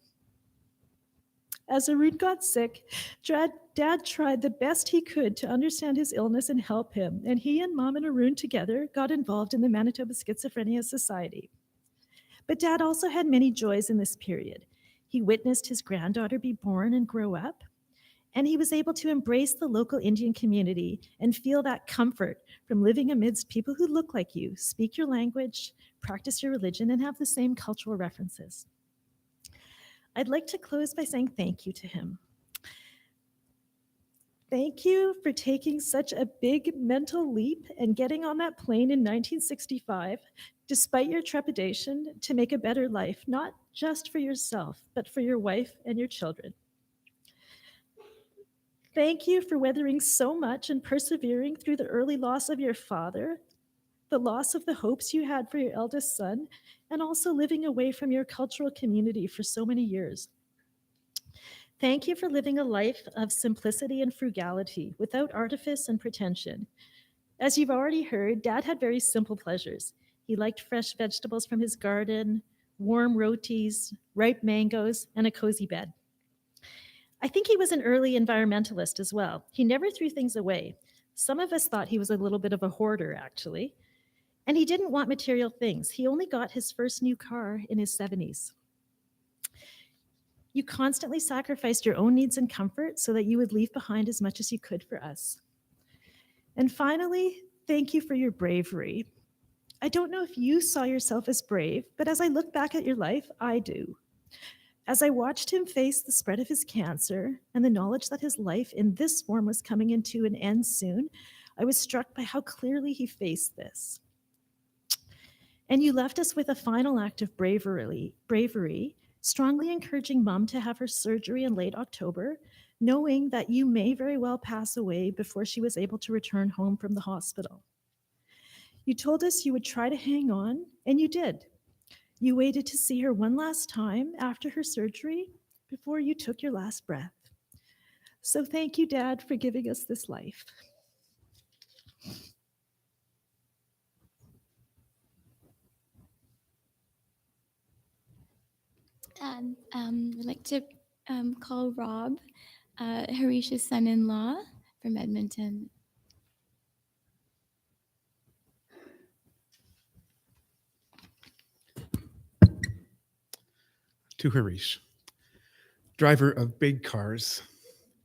As Arun got sick, Dad tried the best he could to understand his illness and help him, and he and Mom and Arun together got involved in the Manitoba Schizophrenia Society. But Dad also had many joys in this period. He witnessed his granddaughter be born and grow up, and he was able to embrace the local Indian community and feel that comfort from living amidst people who look like you, speak your language, practice your religion, and have the same cultural references. I'd like to close by saying thank you to him. Thank you for taking such a big mental leap and getting on that plane in 1965, despite your trepidation, to make a better life, not just for yourself, but for your wife and your children. Thank you for weathering so much and persevering through the early loss of your father, the loss of the hopes you had for your eldest son, and also living away from your cultural community for so many years. Thank you for living a life of simplicity and frugality without artifice and pretension. As you've already heard, Dad had very simple pleasures. He liked fresh vegetables from his garden, warm rotis, ripe mangoes, and a cozy bed. I think he was an early environmentalist as well. He never threw things away. Some of us thought he was a little bit of a hoarder, actually. And he didn't want material things. He only got his first new car in his 70s. You constantly sacrificed your own needs and comfort so that you would leave behind as much as you could for us. And finally, thank you for your bravery. I don't know if you saw yourself as brave, but as I look back at your life, I do. As I watched him face the spread of his cancer and the knowledge that his life in this form was coming into an end soon, I was struck by how clearly he faced this. And you left us with a final act of bravery, strongly encouraging Mom to have her surgery in late October, knowing that you may very well pass away before she was able to return home from the hospital. You told us you would try to hang on, and you did. You waited to see her one last time after her surgery before you took your last breath. So thank you, Dad, for giving us this life. And we'd like to call Rob, Harish's son-in-law from Edmonton. To Harish, driver of big cars,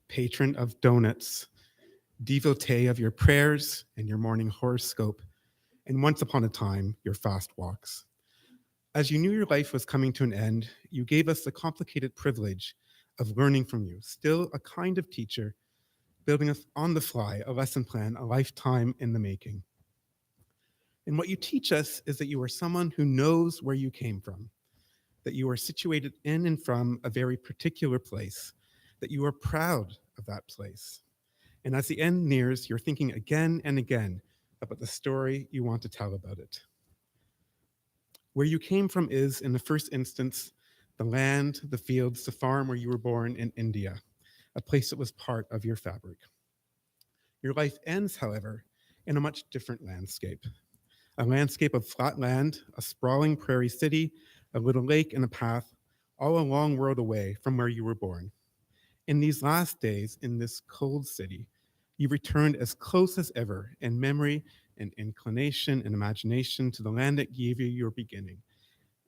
patron of donuts, devotee of your prayers and your morning horoscope, and once upon a time, your fast walks. As you knew your life was coming to an end, you gave us the complicated privilege of learning from you, still a kind of teacher, building us on the fly a lesson plan, a lifetime in the making. And what you teach us is that you are someone who knows where you came from, that you are situated in and from a very particular place, that you are proud of that place. And as the end nears, you're thinking again and again about the story you want to tell about it. Where you came from is, in the first instance, the land, the fields, the farm where you were born in India, a place that was part of your fabric. Your life ends, however, in a much different landscape. A landscape of flat land, a sprawling prairie city, a little lake, and a path, all a long world away from where you were born. In these last days, in this cold city, you returned as close as ever in memory and inclination and imagination to the land that gave you your beginning,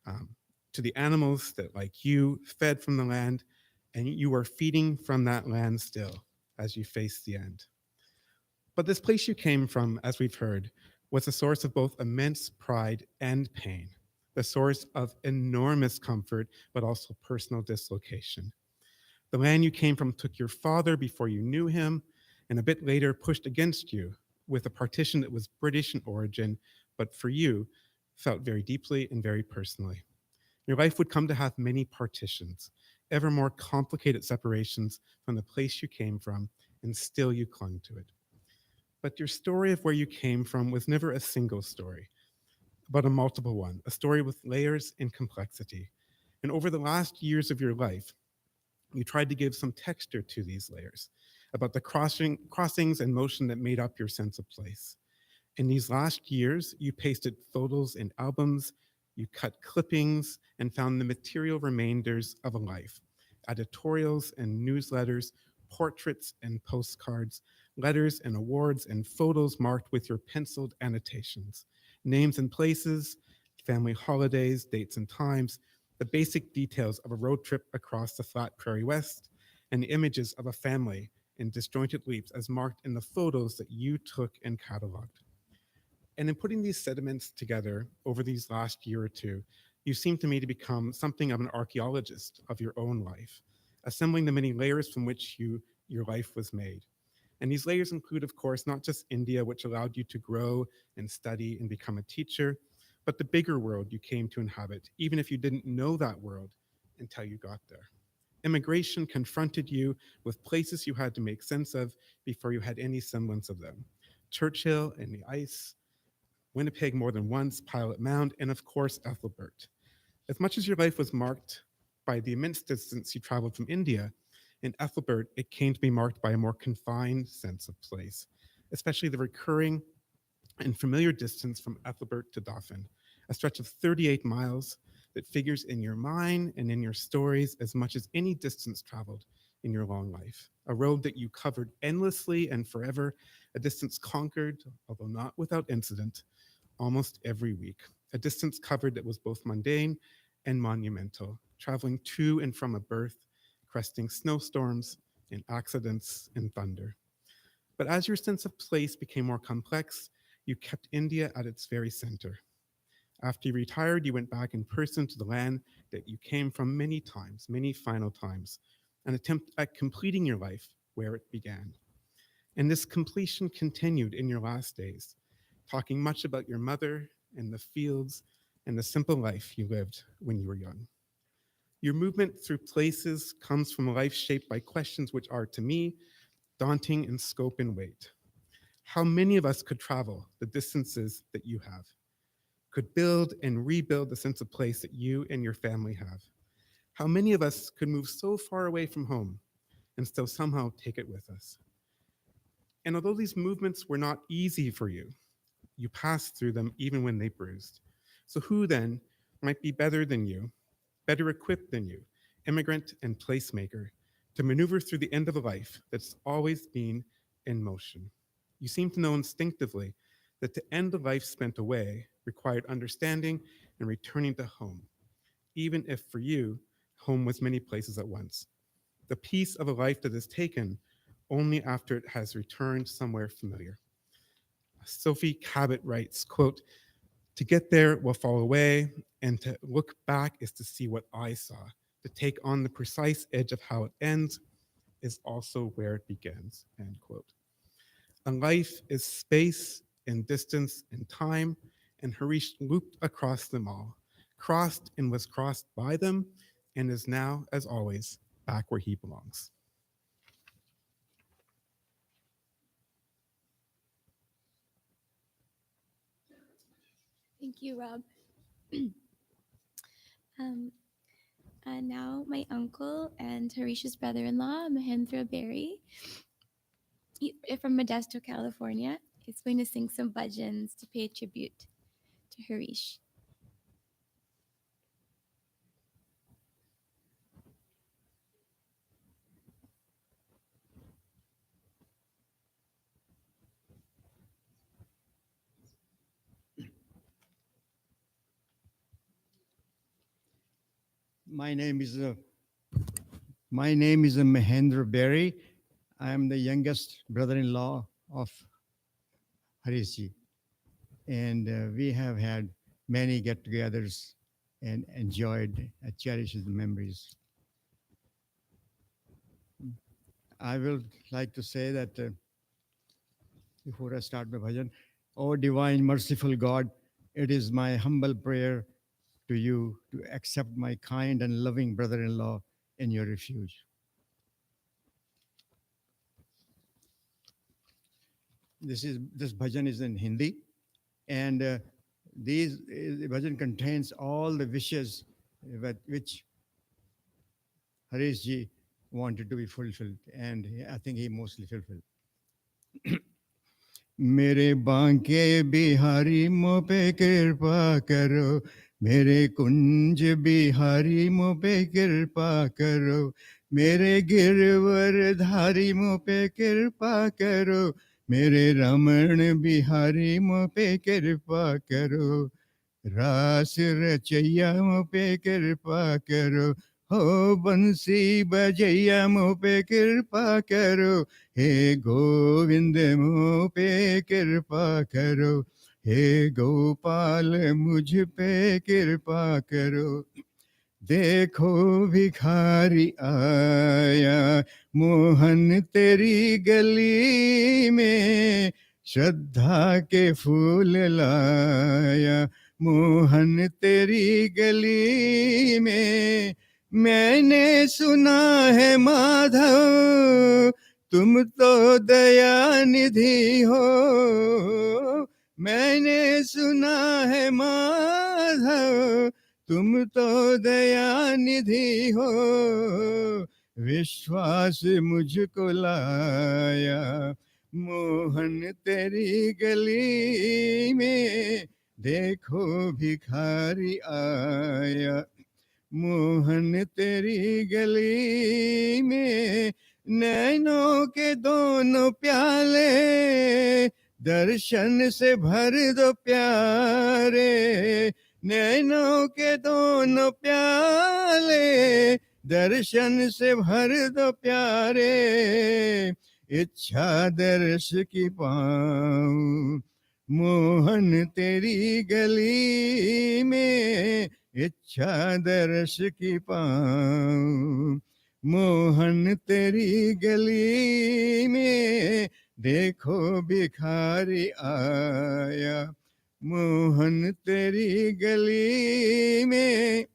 um, to the animals that, like you, fed from the land, and you are feeding from that land still as you face the end. But this place you came from, as we've heard, was a source of both immense pride and pain, the source of enormous comfort, but also personal dislocation. The land you came from took your father before you knew him, and a bit later pushed against you with a partition that was British in origin, but for you, felt very deeply and very personally. Your life would come to have many partitions, ever more complicated separations from the place you came from, and still you clung to it. But your story of where you came from was never a single story, but a multiple one, a story with layers and complexity. And over the last years of your life, you tried to give some texture to these layers about the crossings and motion that made up your sense of place. In these last years, you pasted photos in albums, you cut clippings, and found the material remainders of a life, editorials and newsletters, portraits and postcards, letters and awards, and photos marked with your penciled annotations, names and places, family holidays, dates and times, the basic details of a road trip across the flat prairie west, and the images of a family in disjointed leaps as marked in the photos that you took and cataloged. And in putting these sediments together over these last year or two, you seem to me to become something of an archaeologist of your own life, assembling the many layers from which your life was made. And these layers include, of course, not just India, which allowed you to grow and study and become a teacher, but the bigger world you came to inhabit, even if you didn't know that world until you got there. Immigration confronted you with places you had to make sense of before you had any semblance of them. Churchill and the ice, Winnipeg more than once, Pilot Mound, and of course, Ethelbert. As much as your life was marked by the immense distance you traveled from India, in Ethelbert, it came to be marked by a more confined sense of place, especially the recurring and familiar distance from Ethelbert to Dauphin, a stretch of 38 miles that figures in your mind and in your stories as much as any distance traveled in your long life. A road that you covered endlessly and forever, a distance conquered, although not without incident, almost every week. A distance covered that was both mundane and monumental, traveling to and from a birth, cresting snowstorms and accidents and thunder. But as your sense of place became more complex, you kept India at its very center. After you retired, you went back in person to the land that you came from many times, many final times, an attempt at completing your life where it began. And this completion continued in your last days, talking much about your mother and the fields and the simple life you lived when you were young. Your movement through places comes from a life shaped by questions which are, to me, daunting in scope and weight. How many of us could travel the distances that you have, could build and rebuild the sense of place that you and your family have? How many of us could move so far away from home and still somehow take it with us? And although these movements were not easy for you, you passed through them even when they bruised. So who then might be better than you, better equipped than you, immigrant and placemaker, to maneuver through the end of a life that's always been in motion? You seem to know instinctively that to end a life spent away required understanding and returning to home, even if for you, home was many places at once. The peace of a life that is taken only after it has returned somewhere familiar. Sophie Cabot writes, quote, To get there will fall away, and to look back is to see what I saw. To take on the precise edge of how it ends is also where it begins, end quote. A life is space and distance and time, and Harish looped across them all, crossed and was crossed by them, and is now, as always, back where he belongs. Thank you, Rob. um, now my uncle and Harish's brother-in-law, Mahendra Berry, from Modesto, California, is going to sing some bhajans to pay tribute to Harish. My name is Mahendra Berry. I am the youngest brother-in-law of Harish ji, and we have had many get-togethers and enjoyed and cherished the memories. I will like to say that before I start my bhajan, O divine merciful God, it is my humble prayer to you to accept my kind and loving brother-in-law in your refuge. This bhajan is in Hindi, and the bhajan contains all the wishes which Harish ji wanted to be fulfilled, and I think he mostly fulfilled. मेरे बांके बिहारी मो पे कृपा करो, मेरे कुंज बिहारी मो पे कृपा करो, मेरे गिरवर धारी मो पे कृपा करो, मेरे रमण बिहारी मो पे कृपा करो, रास रचैया मो पे कृपा करो, हो बंसी बजैया मो पे कृपा करो, हे गोविंद मुँह पे कृपा करो, हे गोपाल मुझ पे कृपा करो, देखो भिखारी आया मोहन तेरी गली में, श्रद्धा के फूल लाया मोहन तेरी गली में, मैंने सुना है माधव तुम तो दया निधि हो, मैंने सुना है माधव तुम तो दया निधि हो, विश्वास मुझको लाया मोहन तेरी गली में, देखो भिखारी आया मोहन तेरी गली में, नैनों के दोनों प्याले दर्शन से भर दो प्यारे, नैनों के दोनों प्याले दर्शन से भर दो प्यारे, इच्छा दर्श की पाऊं मोहन तेरी गली में, इच्छा दर्श की पाऊं मोहन तेरी गली में, देखो भिखारी आया मोहन तेरी गली में,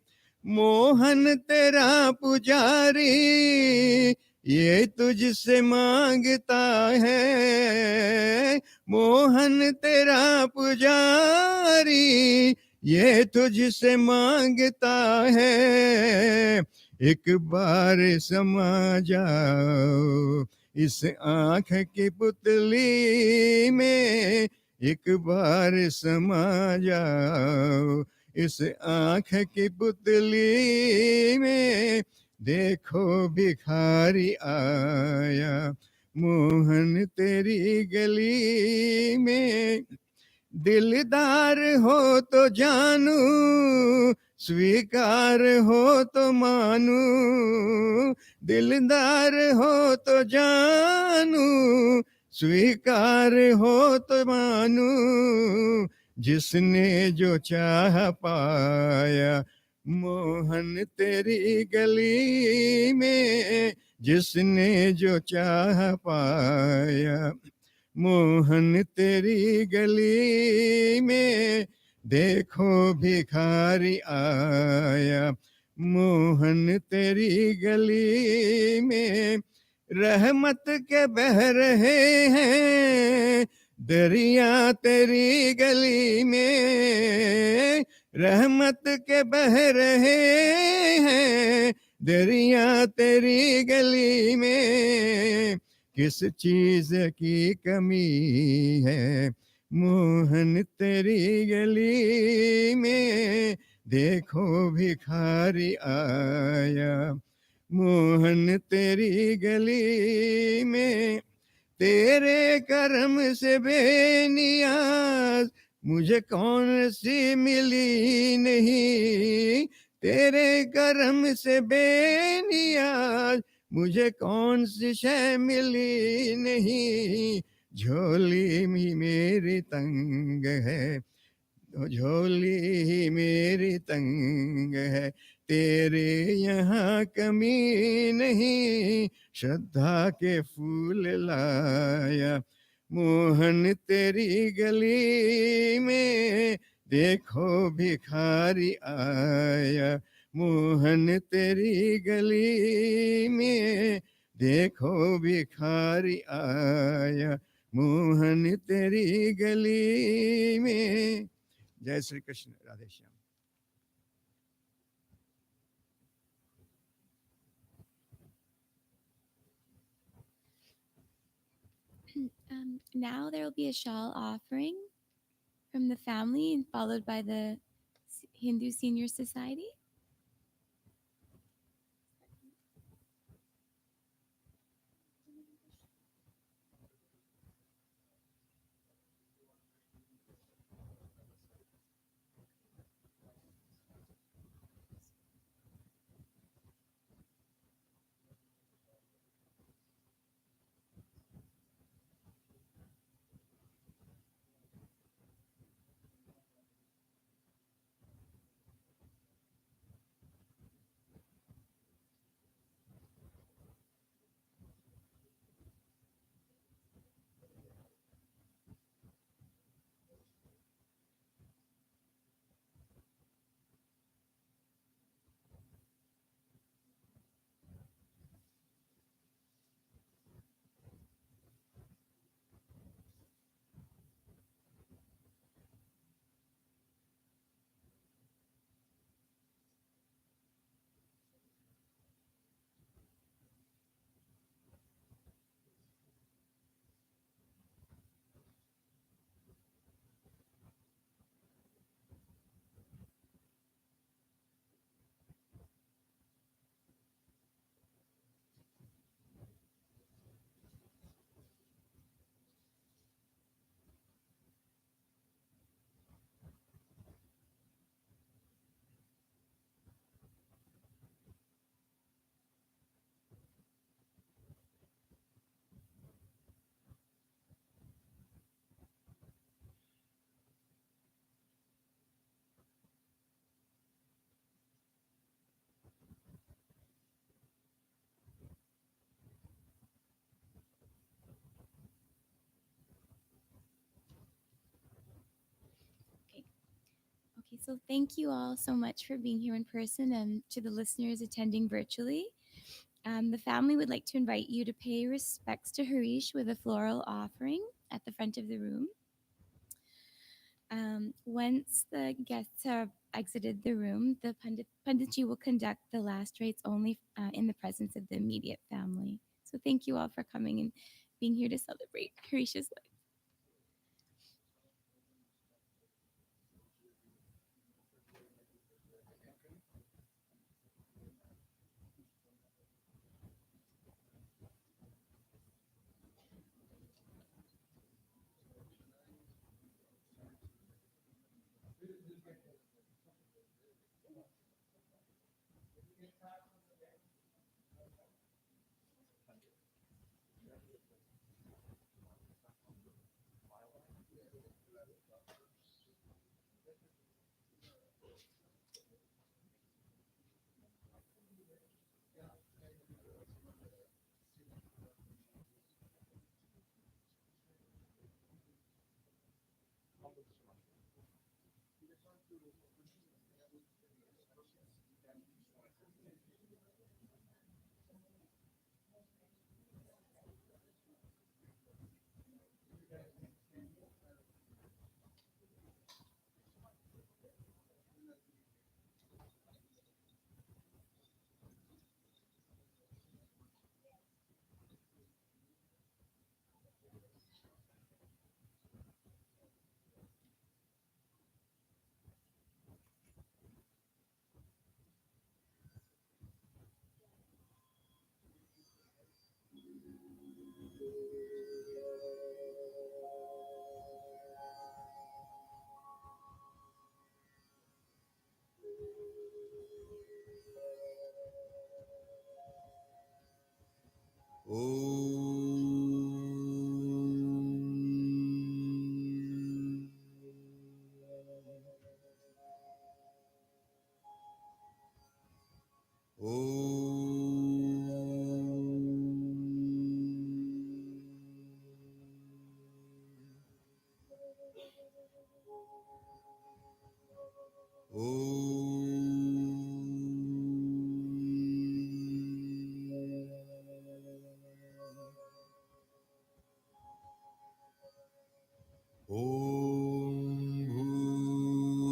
मोहन तेरा पुजारी ये तुझसे मांगता है, मोहन तेरा पुजारी ये तुझसे मांगता है, एक बार समा जाओ इस आँख की पुतली में, एक बार समा जाओ इस आँख की पुतली में, देखो भिखारी आया मोहन तेरी गली में, दिलदार हो तो जानू स्वीकार हो तो मानू, दिलदार हो तो जानू स्वीकार हो तो मानू, जिसने जो चाह पाया मोहन तेरी गली में, जिसने जो चाह पाया मोहन तेरी गली में, देखो भिखारी आया मोहन तेरी गली में। रहमत के बह रहे हैं दरिया तेरी गली में, रहमत के बह रहे हैं दरिया तेरी गली में। किस चीज की कमी है मोहन तेरी गली में, देखो भिखारी आया मोहन तेरी गली में। तेरे करम से बेनियाज मुझे कौन सी मिली नहीं, तेरे करम से बेनियाज मुझे कौन सी शय मिली नहीं। झोली भी मेरी तंग है, झोली ही मेरी तंग है, तेरे यहाँ कमी नहीं, श्रद्धा के फूल लाया मोहन तेरी गली में, देखो भिखारी आया मोहन तेरी गली में, देखो भिखारी आया मोहन तेरी गली में। जय Shri Krishna, Radhe Shyam. Now there will be a shawl offering from the family, and followed by the Hindu Senior Society. Okay. Okay, so thank you all so much for being here in person, and to the listeners attending virtually. The family would like to invite you to pay respects to Harish with a floral offering at the front of the room. Once the guests have exited the room, the Panditji will conduct the last rites only in the presence of the immediate family. So thank you all for coming and being here to celebrate Harish's life.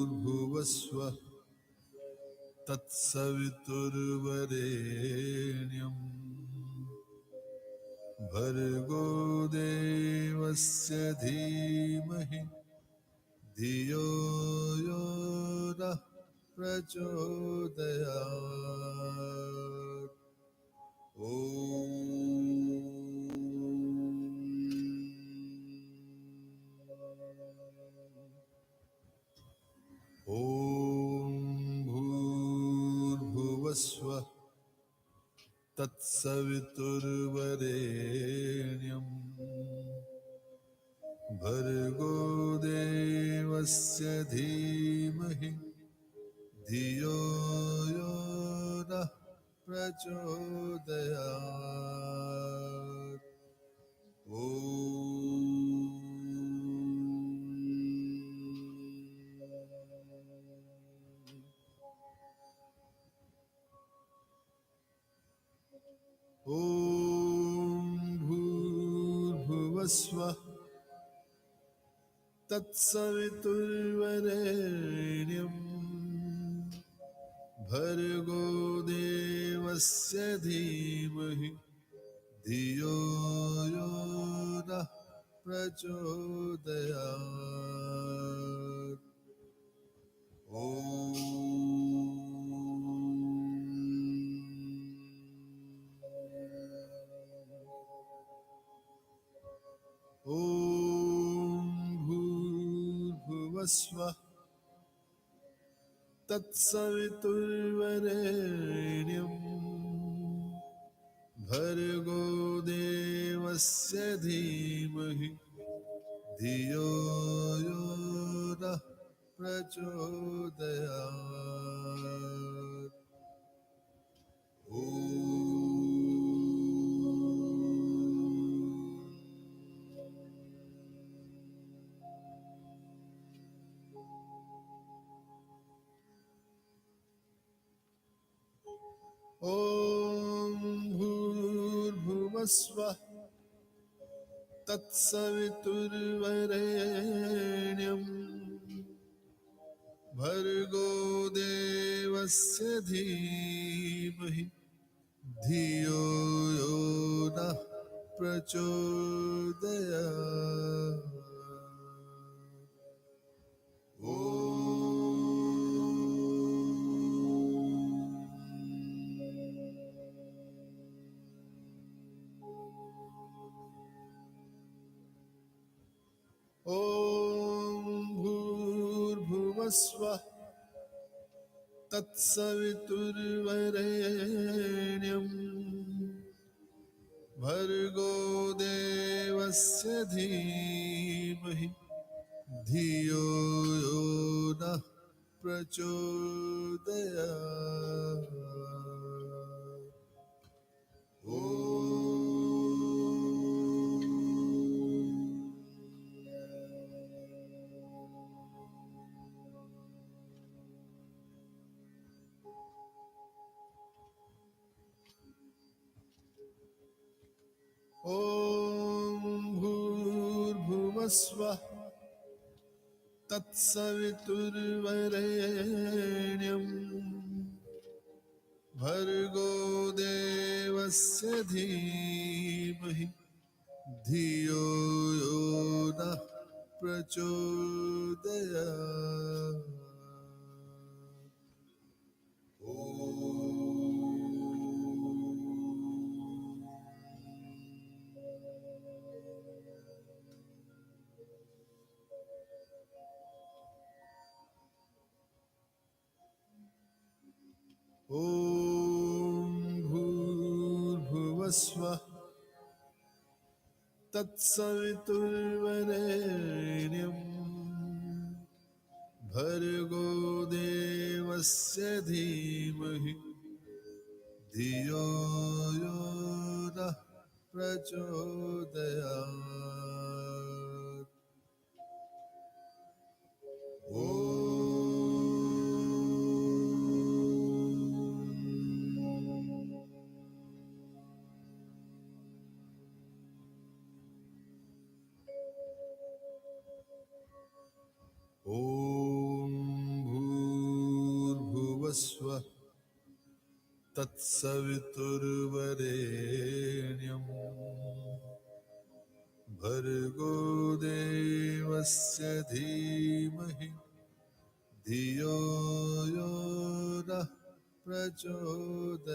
भूर्भुवस्वः तत्सवितुर्वरेण्यं भर्गो देवस्य धीमहि धियो यो नः प्रचोदयात्। ॐ भूर्भुवस्वः तत्सवितुर्वरेण्यं भर्गो देवस्य धीमहि धियो यो नः प्रचोदयात्। ॐ भूर्भुवस्वः तत्सवितुर्वरेण्यं भर्गो देवस्य धीमहि धियो यो नः प्रचोदयात्। ॐ भूर्भुवस्वः तत्सवितुर्वरेण्यं भर्गो देवस्य धीमहि धियो यो नः प्रचोदयात्। ॐ भूर्भुवस्वः तत्सवितुर्वरेण्यं भर्गो देवस्य धीमहि धियो यो नः प्रचोदयात्। ॐ भूर्भुवस्वः तत्सवितुर्वरेण्यं भर्गो देवस्य धीमहि धियो यो नः प्रचोदयात्। ॐ भूर्भुवस्वः तत्सवितुर्वरेण्यं भर्गो देवस्य धीमहि धियो यो नः प्रचोदयात्। ॐ भूर्भुवस्वः तत्सवितुर्वरेण्यं भर्गो देवस्य धीमहि धियो यो नः प्रचोदयात्। ॐ ॐ भूर्भुवस्वः तत्सवितुर्वरेण्यं भर्गो देवस्य धीमहि धियो यो नः प्रचोदयात्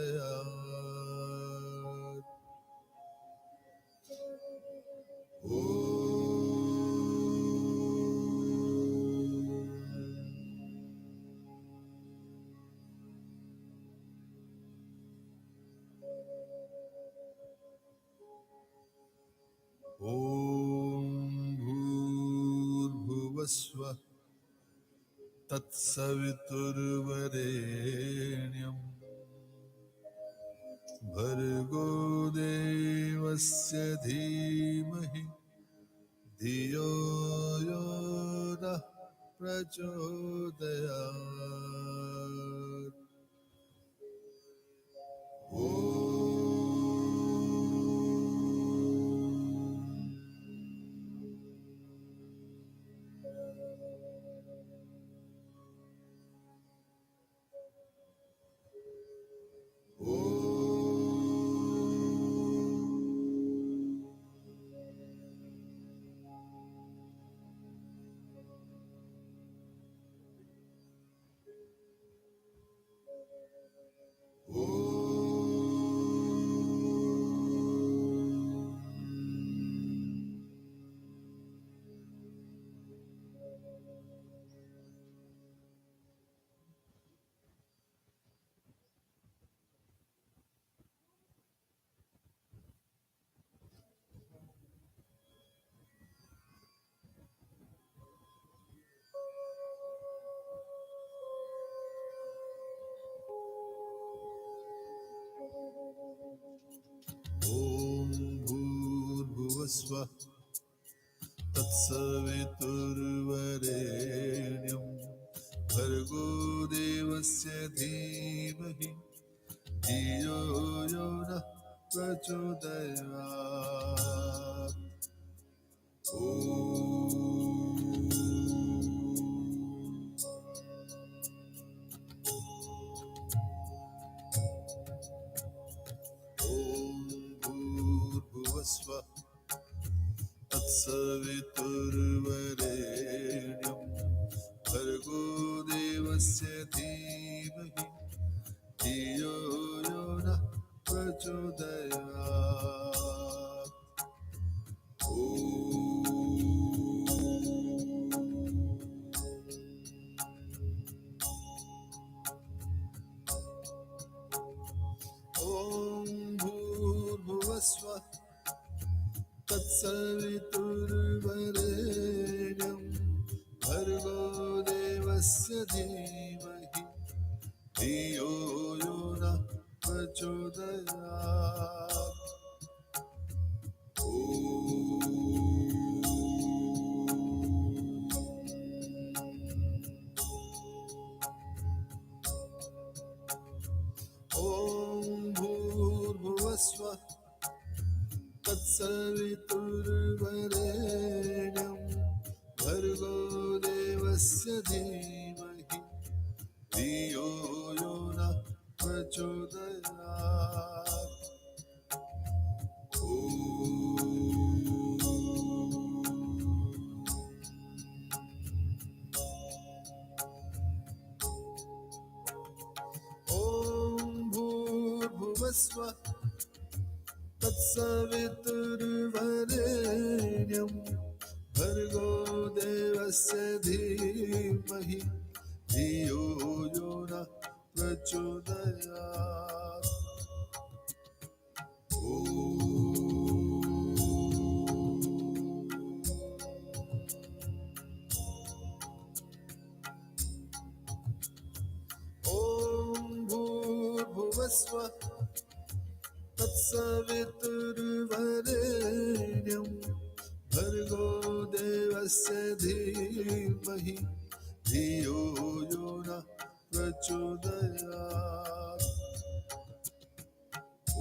ॐ भूर्भुवस्वः तत्सवितुर्वरेण्यं भर्गो देवस्य धीमहि धियो यो नः प्रचोदयात् ॐ भूर्भुवस्वः तत्सवितुर्वरेण्यं भर्गो देवस्य धीमहि धियो यो नः प्रचोदयात् ॐ भूर्भुवस्वः तत्सवितुर्वरेण्यं भर्गो देवस्य धीमहि धियो यो नः प्रचोदयात् ॐ भूर्भुवस्वः तत्सवितुर्वरेण्यं भर्गो देवस्य धीमहि धियो यो नः प्रचोदयात् ॐ भूर्भुवस्वः तत्सवितुर्वरेण्यं भर्गो देवस्य धीमहि धियो यो नः प्रचोदयात् ॐ भूर्भुवस्वः तत्सवितुर्वरेण्यं भर्गो देवस्य धीमहि धियो यो नः प्रचोदयात् ॐ भूर्भुवस्वः तत्सवितुर्वरेण्यं भर्गो देवस्य धीमहि धियो यो नः प्रचोदयात् ॐ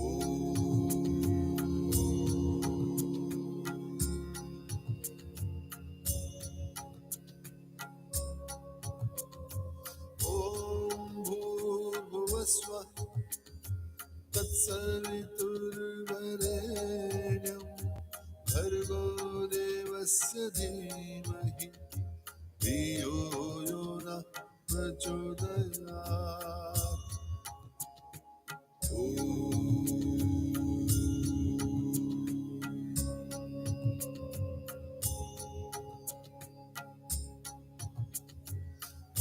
भूर्भुवस्व तत्सवितुर्वरेण्यं भर्गो देवस्य धीमहि धियो यो नः प्रचोदयात्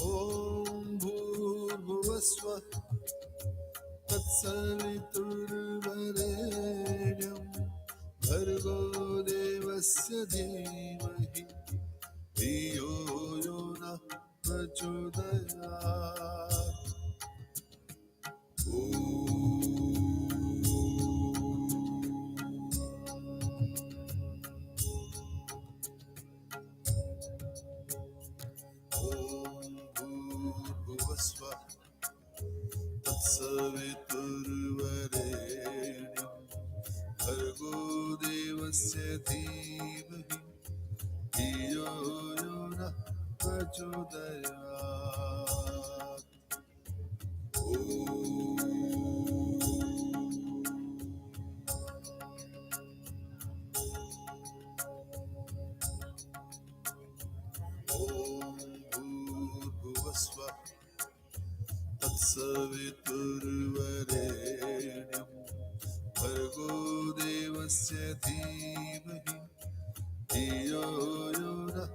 ॐ भूर्भुवस्व तत्सवितुर्वरेण्यं भर्गो देवस्य धीमहि धियो यो नः प्रचोदयात् ॐ भूर्भुवस्व तत्सवितुर्वरेण्यं भर्गो देवस्य धीमहि धियो यो नः प्रचोदयात् ॐ भूर्भुवस्व तत्सवितुर्वरेण्यं भर्गो देवस्य धीमहि धियो यो नः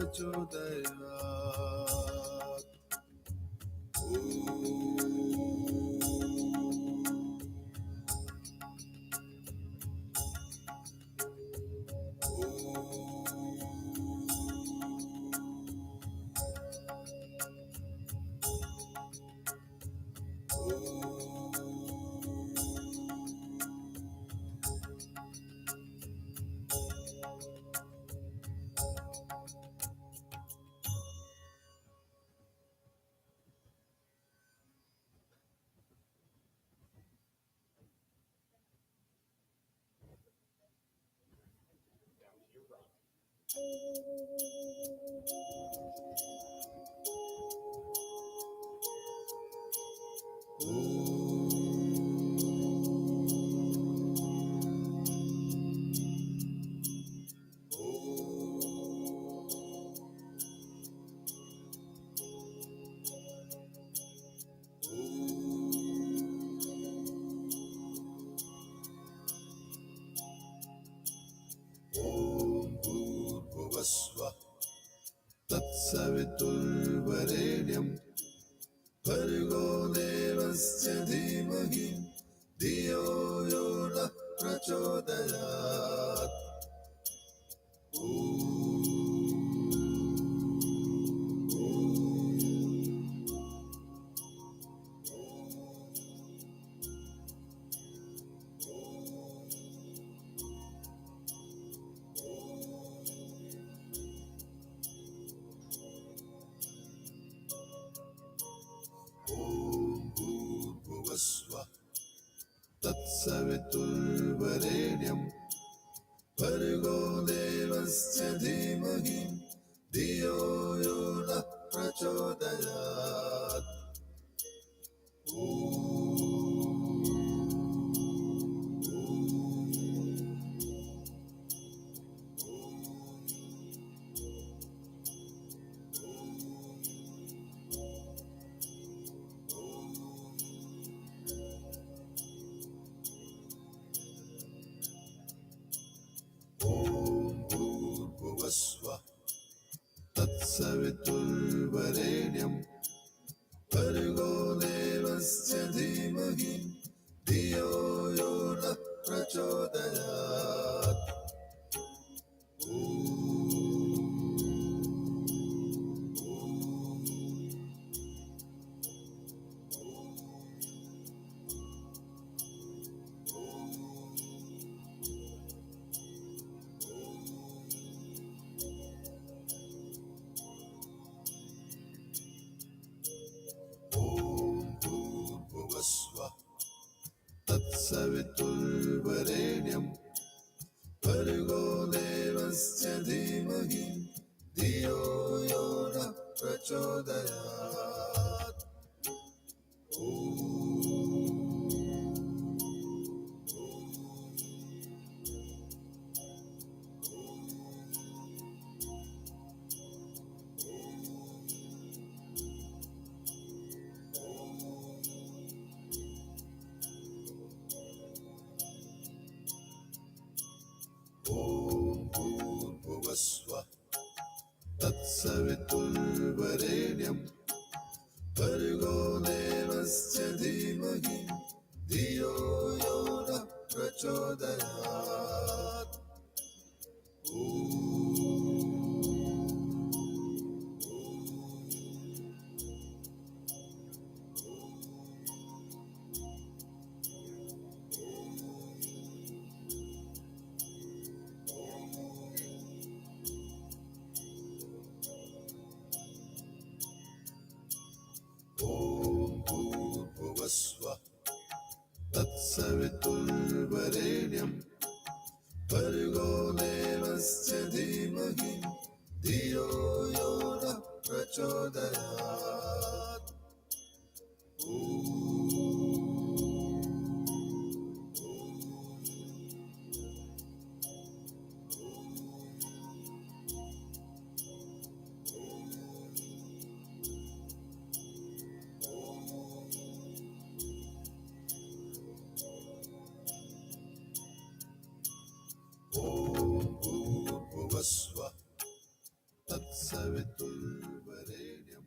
प्रचोदयात् भूर्भुवस्व तत्सवितुर्वरेण्यं भर्गो देवस्य धीमहि धियो यो नः प्रचोदयात् ॐ भूर्भुवस्व तत्सवितुर्वरेण्यं भर्गो देवस्य धीमहि धियो यो नः प्रचोदयात् ॐ भूर्भुवस्व तत्सवितुर्वरेण्यं भर्गो देवस्य धीमहि धियो यो नः प्रचोदयात् ॐ भूर्भुवस्व तत्सवितुर्वरेण्यं भर्गो देवस्य धीमहि धियो यो नः प्रचोदयात् भूर्भुवस्वः तत्सवितुर्वरेण्यं भर्गो देवस्य धीमहि धियो यो नः प्रचोदयात् ॐ भूर्भुवस्वः तत्सवितुर्वरेण्यं भर्गो देवस्य धीमहि धियो यो नः प्रचोदयात् ॐ भूर्भुवस्वः तत्सवितुर्वरेण्यं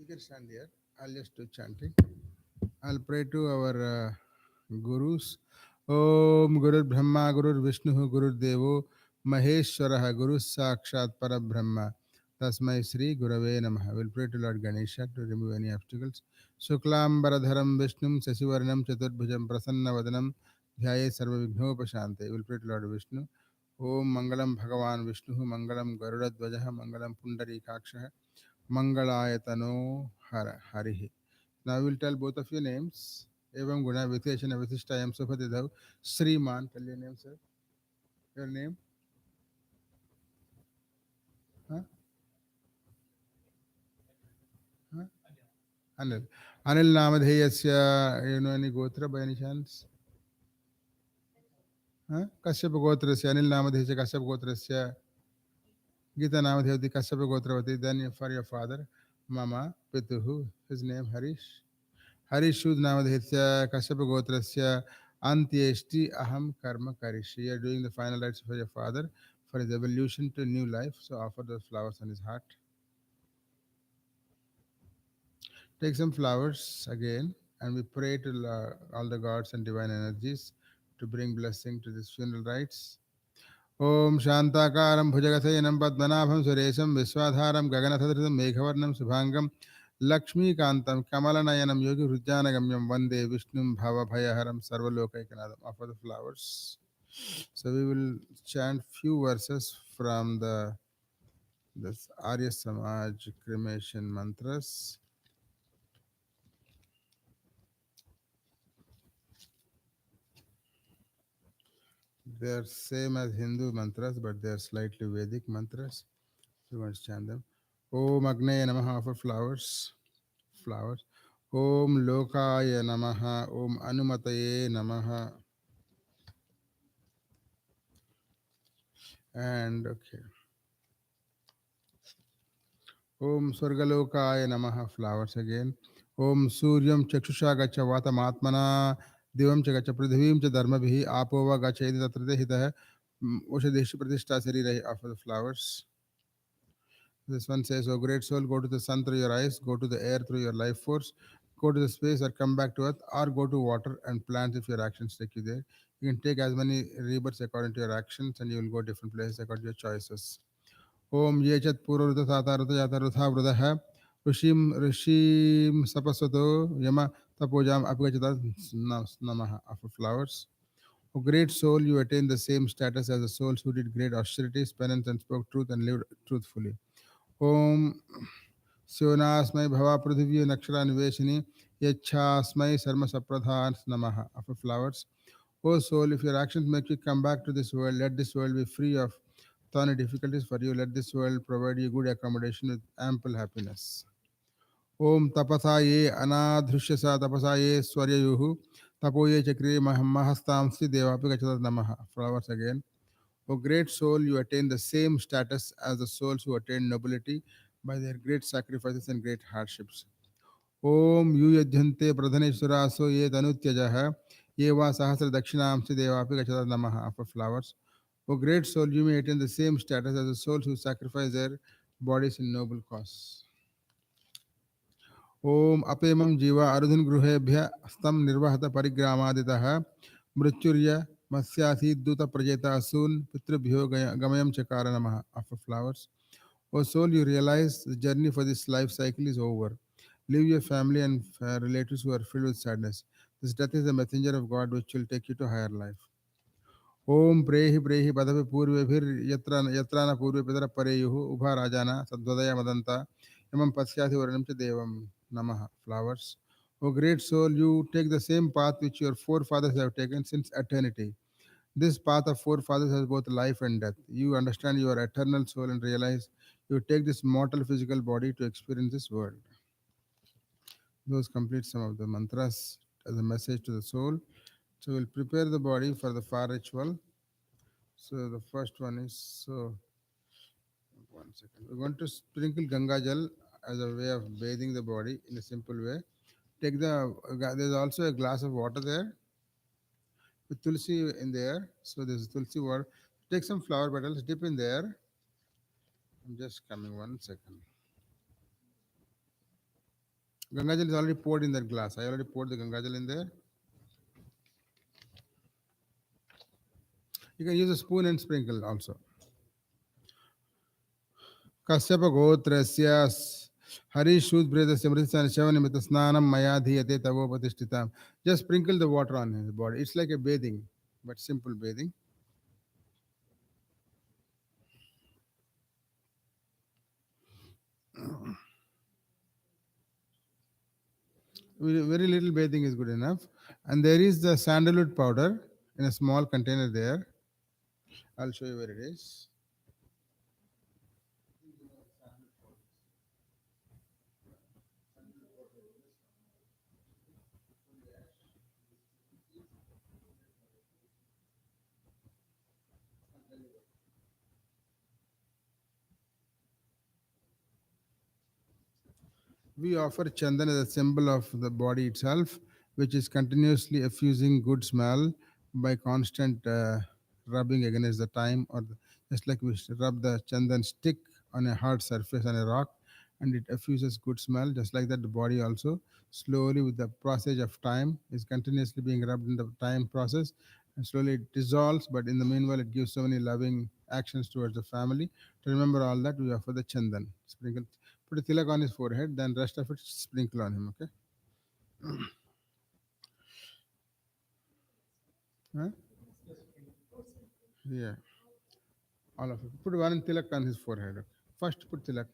can stand here. I'll just do chanting. I'll pray to our gurus. Om Guru Brahma Guru Vishnu Guru Devo Maheshwara Guru Sakshat Parabrahma. Tasmai Sri Gurave Namaha. We'll pray to Lord Ganesha to remove any obstacles. Shuklam Baradharam Vishnum Sasivarnam Chaturbhujam Prasanna Vadanam Dhyaye Sarva Vighnopashante. We'll pray to Lord Vishnu. Om Mangalam Bhagavan Vishnu Mangalam Garuda Dvajaha Mangalam Pundari Kaksha Mangalayatano Harihi. Now we'll tell both of your names. Evam Guna Viteshana Visishtayam Supatidav Sriman. Tell your name, sir. Your name? Huh? Huh? Anil. Anil Namadheyasya, you know any Gotra by any chance? Huh? Kashyap Gotrasya, Anil Namadheyasya Kashyap Gotrasya, Gita Namadheyati Kashyap Gotravati. Then for your father, Mama, Pituhu, his name Harish. Harishud Namadhitya Kashyapa Gotrasya Antyeshti Aham Karma Karishi. You are doing the final rites for your father for his evolution to new life. So offer those flowers on his heart. Take some flowers again and we pray to all the gods and divine energies to bring blessing to this funeral rites. Om Shantakaram Bhujagasayanam Padmanabham Suresam Viswadharam Gaganathadratam Meghavarnam Subhangam Lakshmi Kantam Kamalanayanam Yogi Rujjanagamyam Vande Vishnum Bhava Bhayaharam Sarvalokaikanadam. Offer the flowers. So we will chant few verses from the this Arya Samaj cremation mantras. They are same as Hindu mantras, but they are slightly Vedic mantras. So we want to chant them. Om Agnaya Namaha for flowers. Flowers. Om Lokaya Namaha. Om Anumataye Namaha. And okay. Om Swargalokaya Namaha. Flowers again. Om Suryam Chakshusha Gacha Vatamatmana. Divam Chagacha Pridhivim Cha Dharmabhi. Apova Gacha Edi Tatrade Hita. Ushadeshi Pradishta Sari Rahi. Offer the flowers. This one says, "O great soul, go to the sun through your eyes, go to the air through your life force, go to the space or come back to earth, or go to water and plants if your actions take you there. You can take as many rebirths according to your actions, and you will go different places according to your choices." Om Yechat Pururta Tata Ruta Jata Rutha Vradaha Rishim Sapaswato Yama Tapojam Apigachata Namaha. Of flowers. O great soul, you attain the same status as the souls who did great austerities, penance, and spoke truth and lived truthfully. Om Sionasmai Bhava Prithivya Nakshara Niveshini Yachasmai Sarma Sapradhan Namaha. Of flowers. O soul, if your actions make you come back to this world, let this world be free of thorny difficulties for you. Let this world provide you good accommodation with ample happiness. Om Tapasaye Anadhrishyasa Tapasaye Swaryayuhu Tapoye Chakri Mahastamsi Devapi Gachatat Namaha. Flowers again. O great soul, you attain the same status as the souls who attain nobility by their great sacrifices and great hardships. Om Yuyajhante Pradhaneshwaraso Ye Tanutyajaha Yeva Sahasra Dakshinamsi Devapi Gachatat Namaha. For flowers. O great soul, you may attain the same status as the souls who sacrifice their bodies in noble cause. Om Apemam Jiva Arudhan Gruhebhya Stam Nirvahata Parigramaditaha Mrityurya Masyasi Duta Prajeta Asun Pitrabhyo Gamayam Chakara Namaha. Of flowers. O soul, you realize the journey for this life cycle is over. Leave your family and relatives who are filled with sadness. This death is the messenger of God which will take you to higher life. Om Prehi Prehi Padapi Purve Bhir Yatrana Purve Pedra Pareyuhu Ubha Rajana Sadvadaya Madanta Yamam Pasyati Varanam Cha Devam Namaha. Flowers. O great soul, you take the same path which your forefathers have taken since eternity. This path of forefathers has both life and death. You understand your eternal soul and realize you take this mortal physical body to experience this world. Those complete some of the mantras as a message to the soul. So we'll prepare the body for the far ritual. So the first one is one second. We want to sprinkle Ganga Jal as a way of bathing the body in a simple way. Take there's also a glass of water there with tulsi in there. So there's tulsi water. Take some flower petals, dip in there. I'm just coming 1 second. Gangajal is already poured in that glass. I already poured the Gangajal in there. You can use a spoon and sprinkle also. Kashyap गोत्रस्य Harish Shudbredasya Mritasana Shavanimita Snanam Maya Dhiyate Tavopatishtitam. Just sprinkle the water on his body. It's like a bathing, but simple bathing. Very little bathing is good enough. And there is the sandalwood powder in a small container there. I'll show you where it is. We offer Chandan as a symbol of the body itself, which is continuously effusing good smell by constant rubbing against the time, or just like we rub the Chandan stick on a hard surface on a rock, and it effuses good smell. Just like that, the body also slowly, with the process of time, is continuously being rubbed in the time process, and slowly it dissolves. But in the meanwhile, it gives so many loving actions towards the family. To remember all that, we offer the Chandan. Sprinkle, put a tilak on his forehead, then rest of it sprinkle on him. Okay? Huh? Yeah, all of it. Put one tilak on his forehead. Okay? First, put tilak.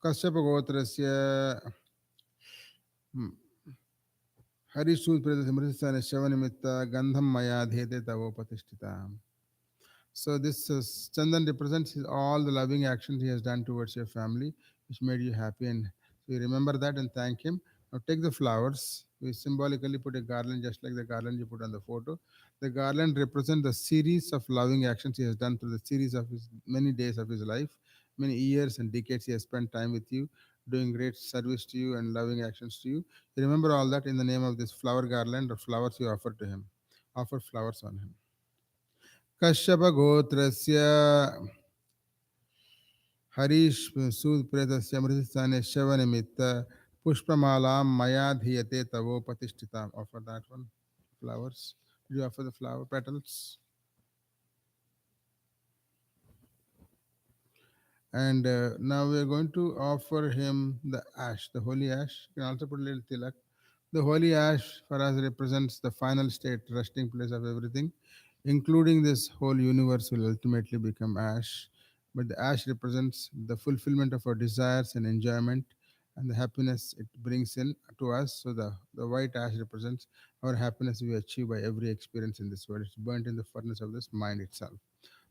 Kashyapa Gotrasya Harish Pradha Shavanimitta Gandham Maya Dhete Tavopatishtitam. So this Chandan represents all the loving actions he has done towards your family, which made you happy, and so you remember that and thank him. Now take the flowers. We symbolically put a garland, just like the garland you put on the photo. The garland represents the series of loving actions he has done through the series of his many days of his life, many years and decades he has spent time with you, doing great service to you and loving actions to you. You remember all that in the name of this flower garland or flowers you offer to him. Offer flowers on him. कश्यपगोत्रस्य Harish सूदप्रेतस्य मृतस्थाने शवनिमित्त पुष्पमालां मया धीयते तवोपतिष्ठिताम्. Offer that one. Flowers. You offer the flower petals. And now we are going to offer him the ash, the holy ash. You can also put a little tilak. The holy ash for us represents the final state, resting place of everything, including this whole universe will ultimately become ash. But the ash represents the fulfillment of our desires and enjoyment and the happiness it brings in to us. So the white ash represents our happiness we achieve by every experience in this world. It's burnt in the furnace of this mind itself.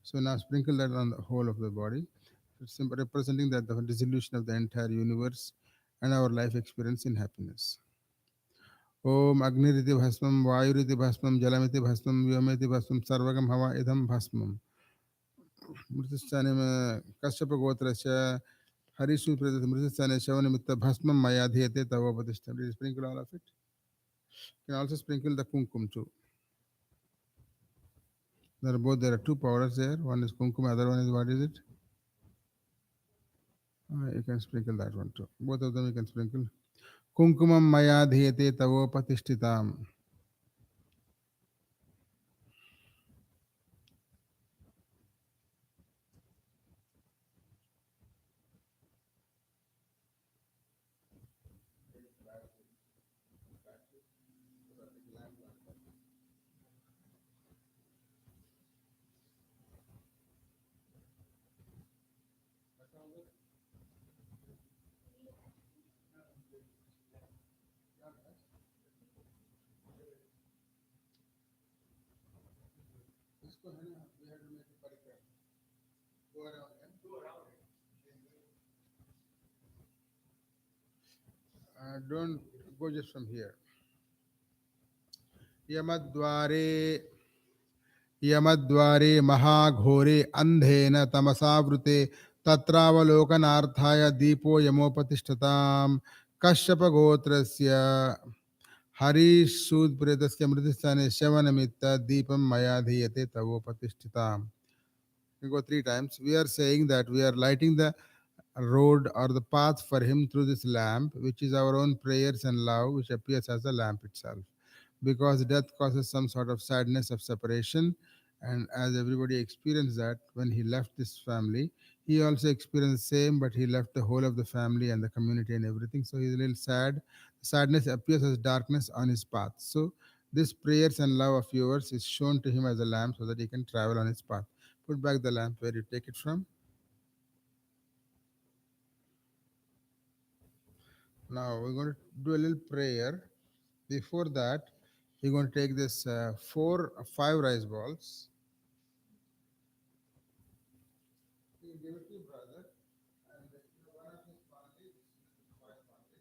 So now sprinkle that on the whole of the body. It's representing that the dissolution of the entire universe and our life experience in happiness. ओम अग्निरिति भस्मं वायुरिति भस्मं जलमिति भस्मं व्योमेति भस्मं सर्वगम हवा इदं भस्मं मृतस्थाने में कश्यप गोत्रस्य हरिषु प्रदत्त मृतस्थाने शवनिमित्त भस्मं मया धीयते तव उपदिष्टम्. Did you sprinkle all of it? You can also sprinkle the kumkum too. There are two powders there. One is kumkum, other one is, what is it? You can sprinkle that one too. Both of them you can sprinkle. Kumkumam maya dhiyate tavopatishtitam. Don't go just from here. यमद्वारे यमद्वारे महाघोरे अंधेन तमसावृते तत्रावलोकनार्थाय दीपो यमोपतिष्ठताम्. कश्यप गोत्रस्य हरीश सूदप्रेतस्य मृतस्थाने शवनमित्त दीपम मया धीयते तवोपतिष्ठिताम्. You go three times. We are saying that we are lighting the road or the path for him through this lamp, which is our own prayers and love, which appears as a lamp itself. Because death causes some sort of sadness of separation, and as everybody experienced that when he left this family, he also experienced the same, but he left the whole of the family and the community and everything. So he's a little sad. Sadness appears as darkness on his path. So this prayers and love of yours is shown to him as a lamp so that he can travel on his path. Put back the lamp where you take it from. Now we're going to do a little prayer. Before that, you're going to take this five rice balls. You give it to your brother, and one of his family, five family.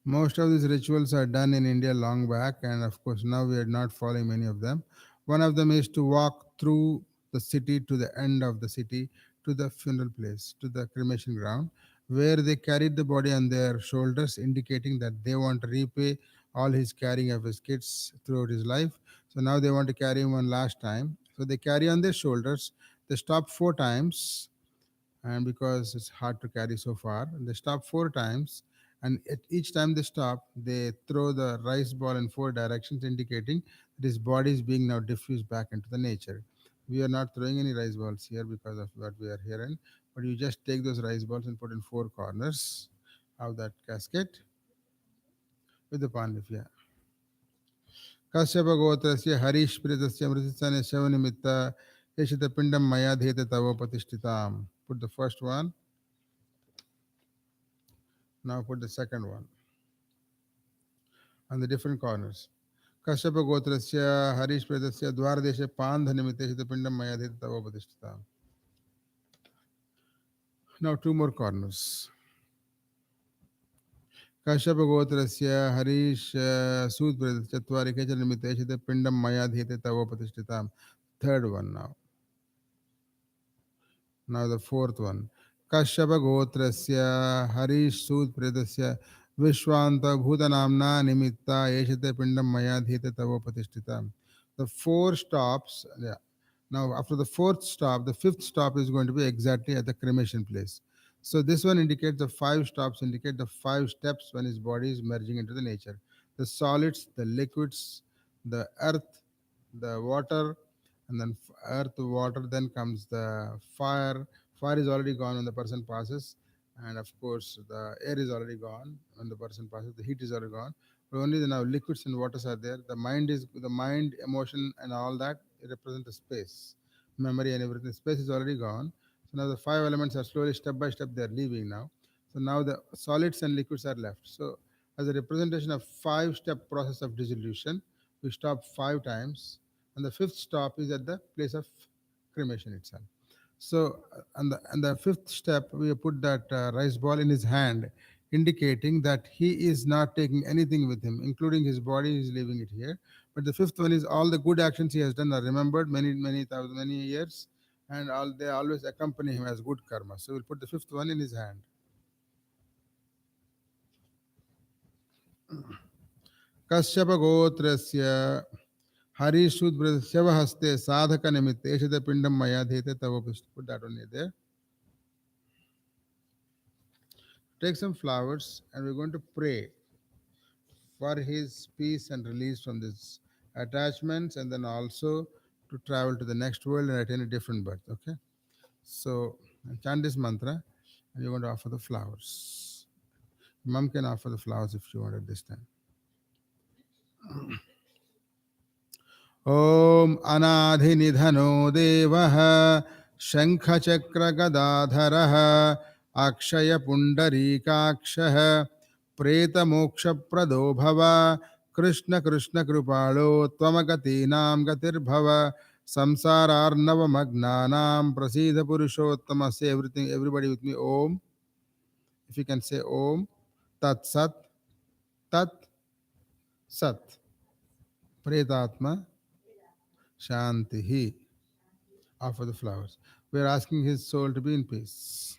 Most of these rituals are done in India long back, and of course, now we are not following many of them. One of them is to walk through the city to the end of the city to the funeral place, to the cremation ground, where they carried the body on their shoulders, indicating that they want to repay all his carrying of his kids throughout his life. So now they want to carry him one last time. So they carry on their shoulders. They stop four times, and because it's hard to carry so far, they stop four times, and at each time they stop, they throw the rice ball in four directions, indicating that his body is being now diffused back into the nature. We are not throwing any rice balls here because of what we are hearing, but you just take those rice balls and put in four corners of that casket with the pan leaf. Yeah. Kashyap गोत्रस्य Harish प्रीतस्य मृतस्य शवनिमित्त एषित पिण्डं मया धेत तव प्रतिष्ठिताम्. Put the first one. Now put the second one on the different corners. Kashyap गोत्रस्य Harish प्रेतस्य द्वारदेशे पान्धनिमित्ते पिण्डं मया दीत तव उपदिष्टताम्. Now two more corners. Kashyap गोत्रस्य Harish सूत प्रेतस्य चत्वारि केचन निमित्ते पिण्डं मया दीत तव उपदिष्टताम्. Third one now. Now the fourth one. Kashyapa Gotrasya Harish Sud Predasya Vishwanta Bhutanamna Nimitta Yeshate Pindam Maya Dhita Tavo Patishtita. The four stops. Yeah. Now, after the fourth stop, the fifth stop is going to be exactly at the cremation place. So this one indicates the five stops, indicate the five steps when his body is merging into the nature. The solids, the liquids, the earth, the water, and then earth, water, then comes the fire. Fire is already gone when the person passes, and of course the air is already gone when the person passes. The heat is already gone. But only the now liquids and waters are there. The mind, emotion, and all that represent the space, memory, and everything. Space is already gone. So now the five elements are slowly, step by step, they are leaving now. So now the solids and liquids are left. So as a representation of five-step process of dissolution, we stop five times, and the fifth stop is at the place of cremation itself. So, and the fifth step, we put that rice ball in his hand, indicating that he is not taking anything with him, including his body. He is leaving it here. But the fifth one is all the good actions he has done are remembered many thousand many years, and all they always accompany him as good karma. So we'll put the fifth one in his hand. Kashyap गोत्रस्य हरिशूद्रस्यवहस्ते साधक निमित्ते एषित पिंडम मया धेते तव. Put that one there. Take some flowers, and we're going to pray for his peace and release from these attachments, and then also to travel to the next world and attain a different birth. Okay, so chant this mantra, and you're going to offer the flowers. Mom can offer the flowers if you want at this time. ॐ अनाधिनिधनो देवः शङ्खचक्रगदाधरः अक्षयपुण्डरीकाक्षः प्रेतमोक्षप्रदो भव कृष्णकृष्णकृपालो त्वमगतीनां गतिर्भव संसारार्णवमग्नानां प्रसीद पुरुषोत्तम. Say everything, everybody with me. Om. If you can say Om. Tat Sat. Tat Sat. Pretatma Shantihi. Offer the flowers. We are asking his soul to be in peace.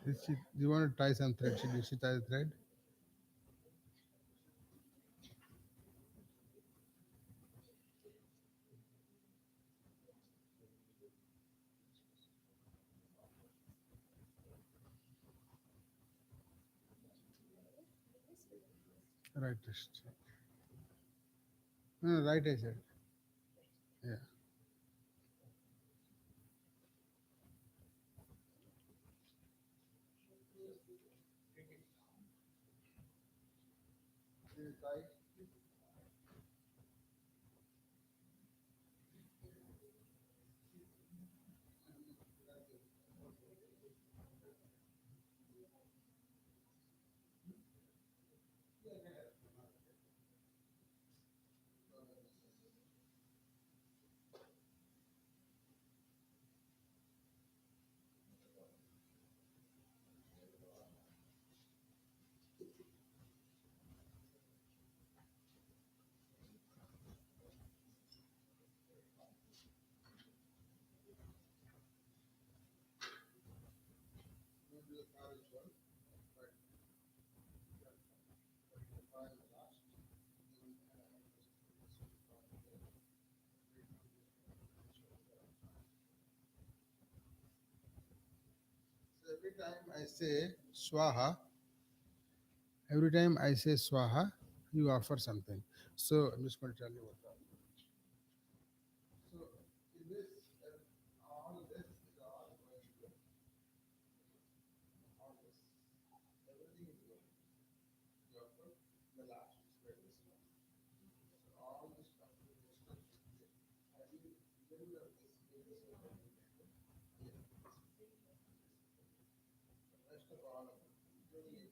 Do you want to tie some thread? Did she tie the thread? Right wrist. No, no, right I said. Yeah. So every time I say Swaha, you offer something. So I'm just going to tell you what that. So in this, all this is all going to all this. Everything is going. You offer the last is where this one. So all this stuff will be stuff. I will middle of this is this one. Yeah. Rest of all of it. Really,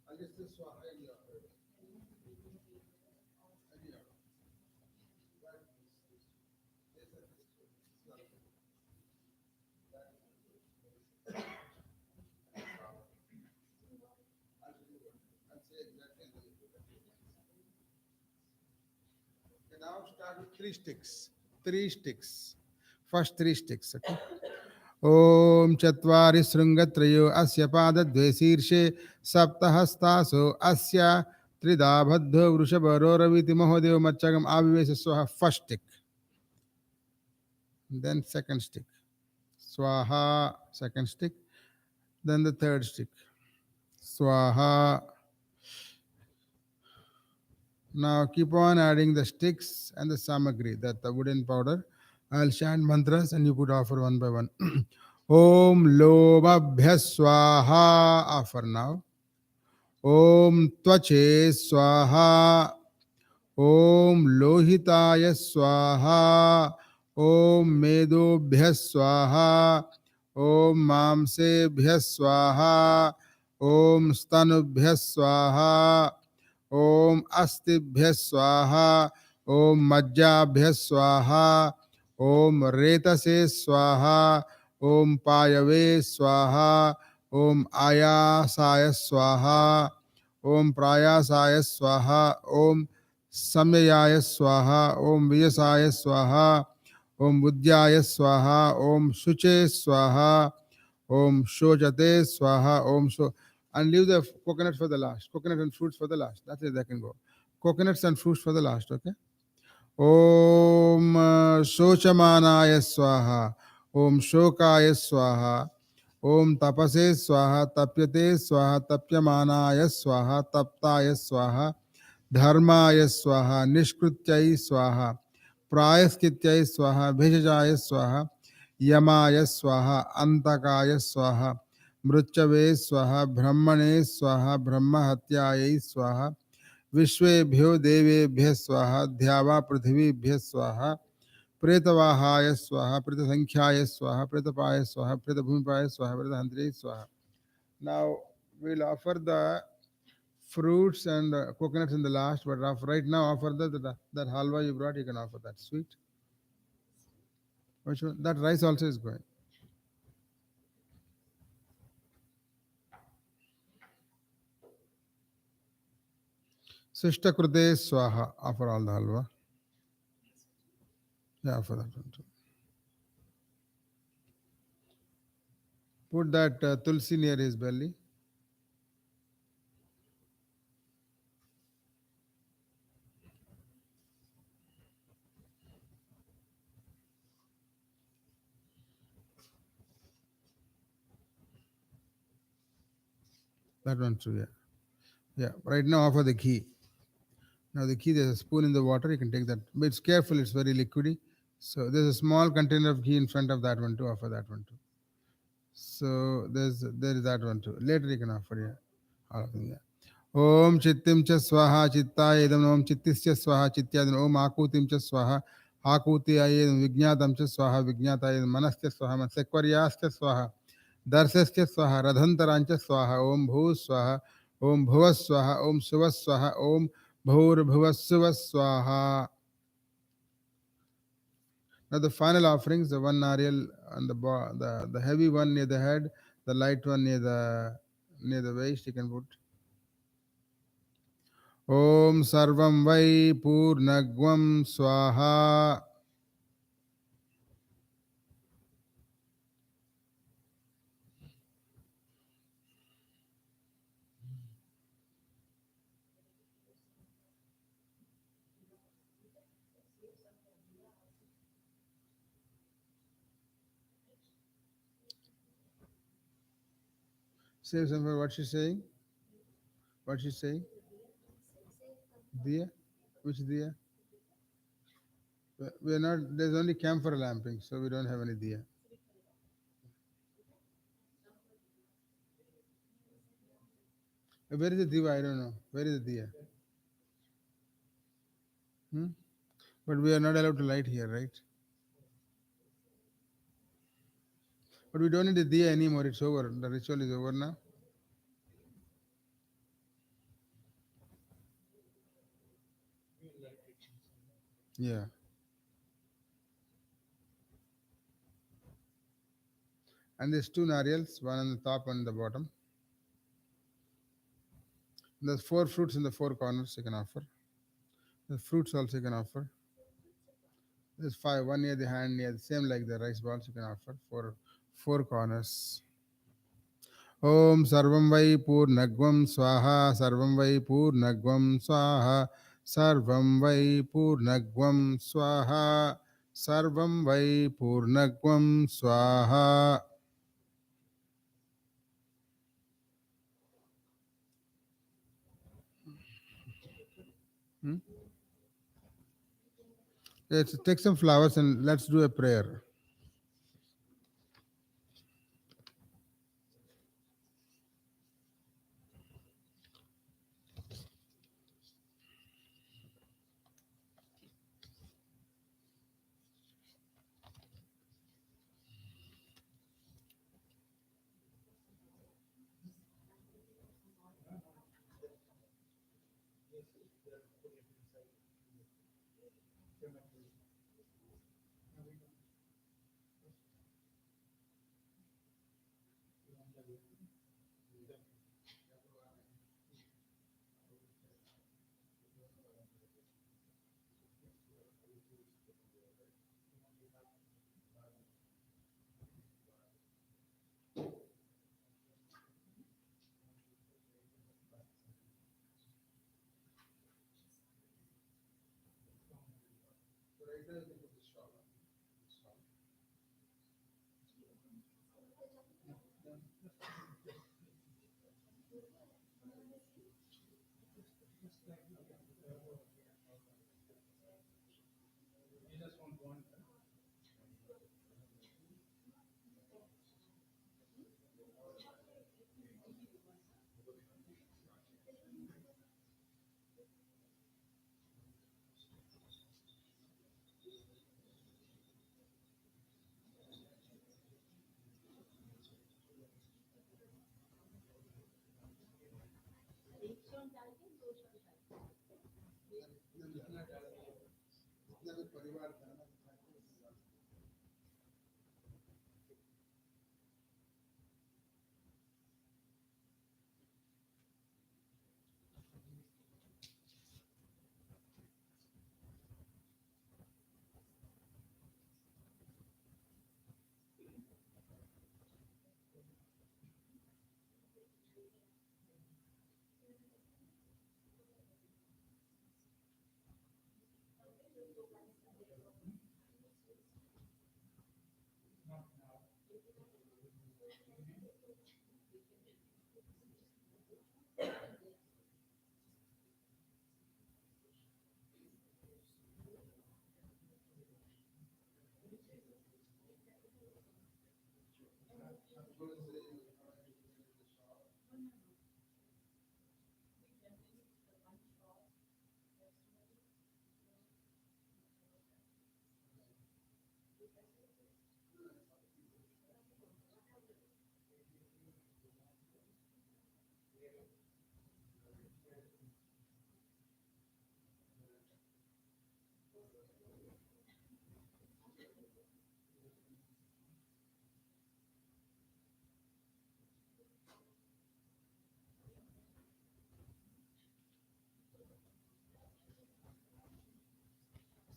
I'll just say Swaha and you offer it. And you offer. But this and this two. It's not good. That is good. I'll do one. I'll say exactly the way you do that. Okay, now start with three sticks. Three sticks. First three sticks. Okay. ॐ चत्वारि शृङ्गत्रयो अस्य पादद्वे शीर्षे सप्तहस्तासो अस्य त्रिदाभद्धो वृषभरोरवीति महोदेव मच्चगम् आविवेश स्वः first stick. Then second stick. Swaha, second stick. Then the third stick. Swaha. Now keep on adding the sticks and the samagri, that the wooden powder. I'll chant mantras and you could offer one by one. Om Lobabhya Swaha. Offer now. Om Tvache Swaha. Om Lohitaya Swaha. Om Medobhya Swaha. Om Mamsebhya Swaha. Om Stanubhya Swaha. Om Astibhya Swaha. Om Majjabhya Swaha. Om Retase Swaha. Om Payave Swaha. Om Ayasaya Swaha. Om Prayasaya Swaha. Om Samyaya Swaha. Om Vyasaya Swaha. Om Buddhyaya Swaha, Om Shuche Swaha, Om Shochate Swaha, Om Sho. And leave the coconut for the last. Coconut and fruits for the last. That's it, that can go. Coconuts and fruits for the last, okay? Om Shochamanaya Swaha, Om Shokaya Swaha, Om Tapase Swaha, Tapyate Swaha, Tapyamanaya Swaha, Taptaya Swaha, Dharmaya Swaha, Nishkrityai Swaha, Prayaskityai Swaha, Bhejajaya Swaha, Yamaya Swaha, Antakaya Swaha, Mruchave Swaha, Brahmane Swaha, Brahmahatyayai Swaha, विश्वेभ्यो देवेभ्य स्वाहा ध्यावा पृथ्वीभ्य स्वाहा प्रेतवाहाय स्वाहा प्रेतसंख्याय स्वाहा प्रेतपाय स्वाहा प्रेतभूमिपाय स्वाहा प्रेतहंत्रे स्वाहा. Now we'll offer the fruits and coconuts in the last, but right now offer that halwa you brought. You can offer that sweet. Which one? That rice also is going. Sishta Krude Swaha. Offer all the halwa. Yeah, offer that one too. Put that tulsi near his belly. That one too, yeah. Yeah, right now offer the ghee. Now the ghee, there's a spoon in the water, you can take that. But it's careful, it's very liquidy. So there's a small container of ghee in front of that one too, offer that one too. So there is that one too. Later you can offer, yeah. All of them, yeah. Om Chittim cha Swaha Chittaya Idam Om Chittisya Swaha Chityadam Om Akutim cha Swaha Akutiyaya Idam Vijñatam cha Swaha Vijñataya Idam Manasya Swaha Mansekvaryasya Swaha Darsasya Swaha Radhantarancha Swaha Om Bhu Swaha Om Bhuvas Swaha Om Suvas Swaha Om Bhur Bhuvas Suvas Swaha. Now the final offerings, the one nariyal on the heavy one near the head, the light one near the waist, you can put. Om Sarvam Vai Purnagvam Swaha. Say something. What she's saying? What she's saying? Diya? Which diya? We are not. There's only camphor lamping, so we don't have any diya. Where is the diva? I don't know. Where is the diya? Hmm? But we are not allowed to light here, right? But we don't need the diya anymore. It's over. The ritual is over now. Yeah. And there's two nariyals, one on the top and the bottom. There's four fruits in the four corners you can offer. The fruits also you can offer. There's five, one near the hand, near the same like the rice balls you can offer for four corners. Om Sarvam Vai Purnagvam Swaha, Sarvam Vai Purnagvam Swaha, Sarvam Vai Purnagvam Swaha, Sarvam Vai Purnagvam Swaha. Hmm? Let's take some flowers and let's do a prayer.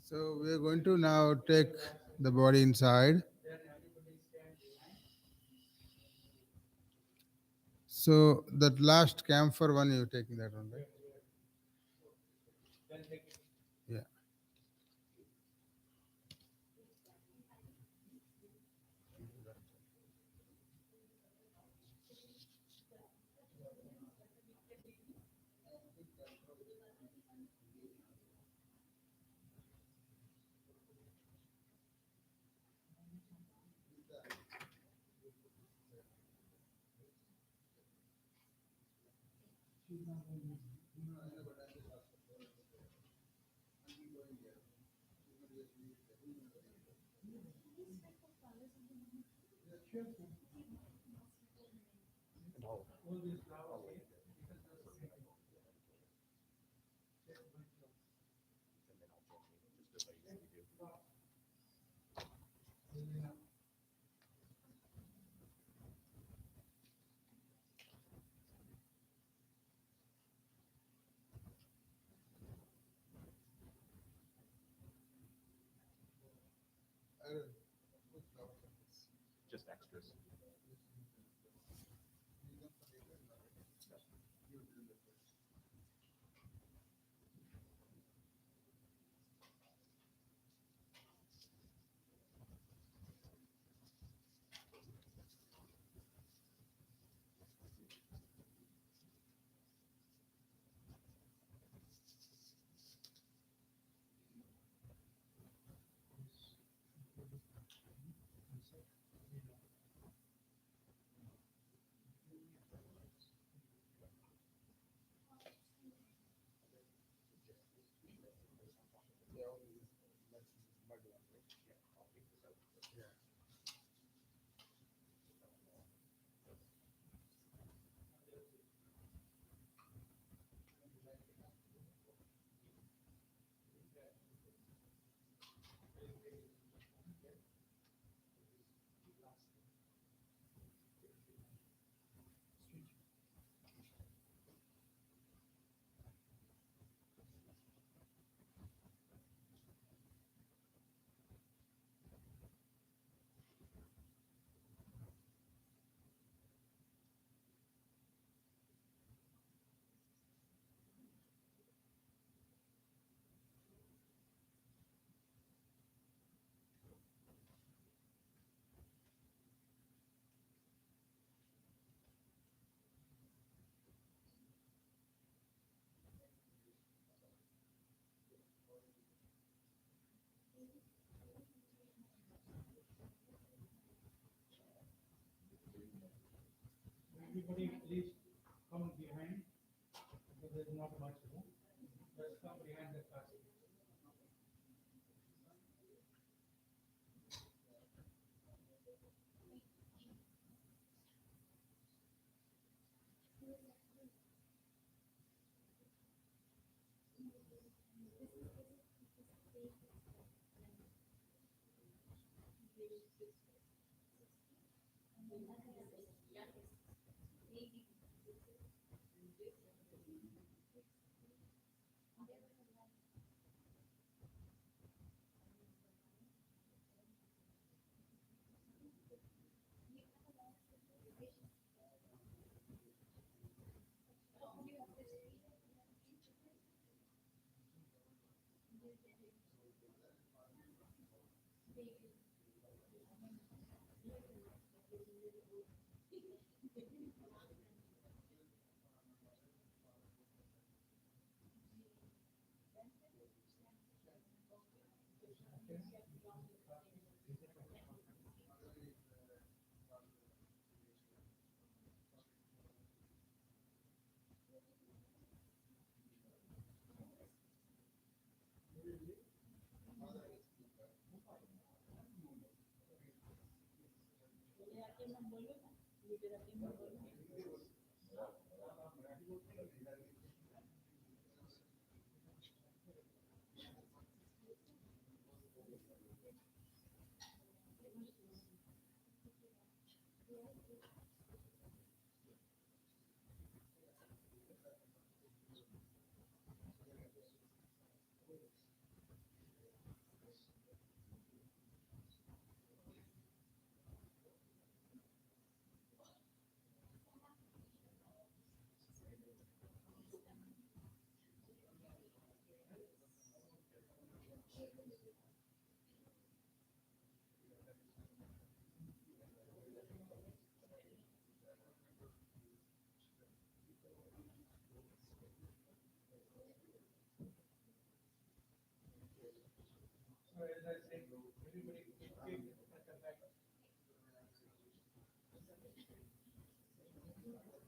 So we are going to now take the body inside. So that last camphor one, you're taking that one, right? Yeah. Please come behind because there's not much room. Let's come behind the casket. So as I said, everybody keep at the back.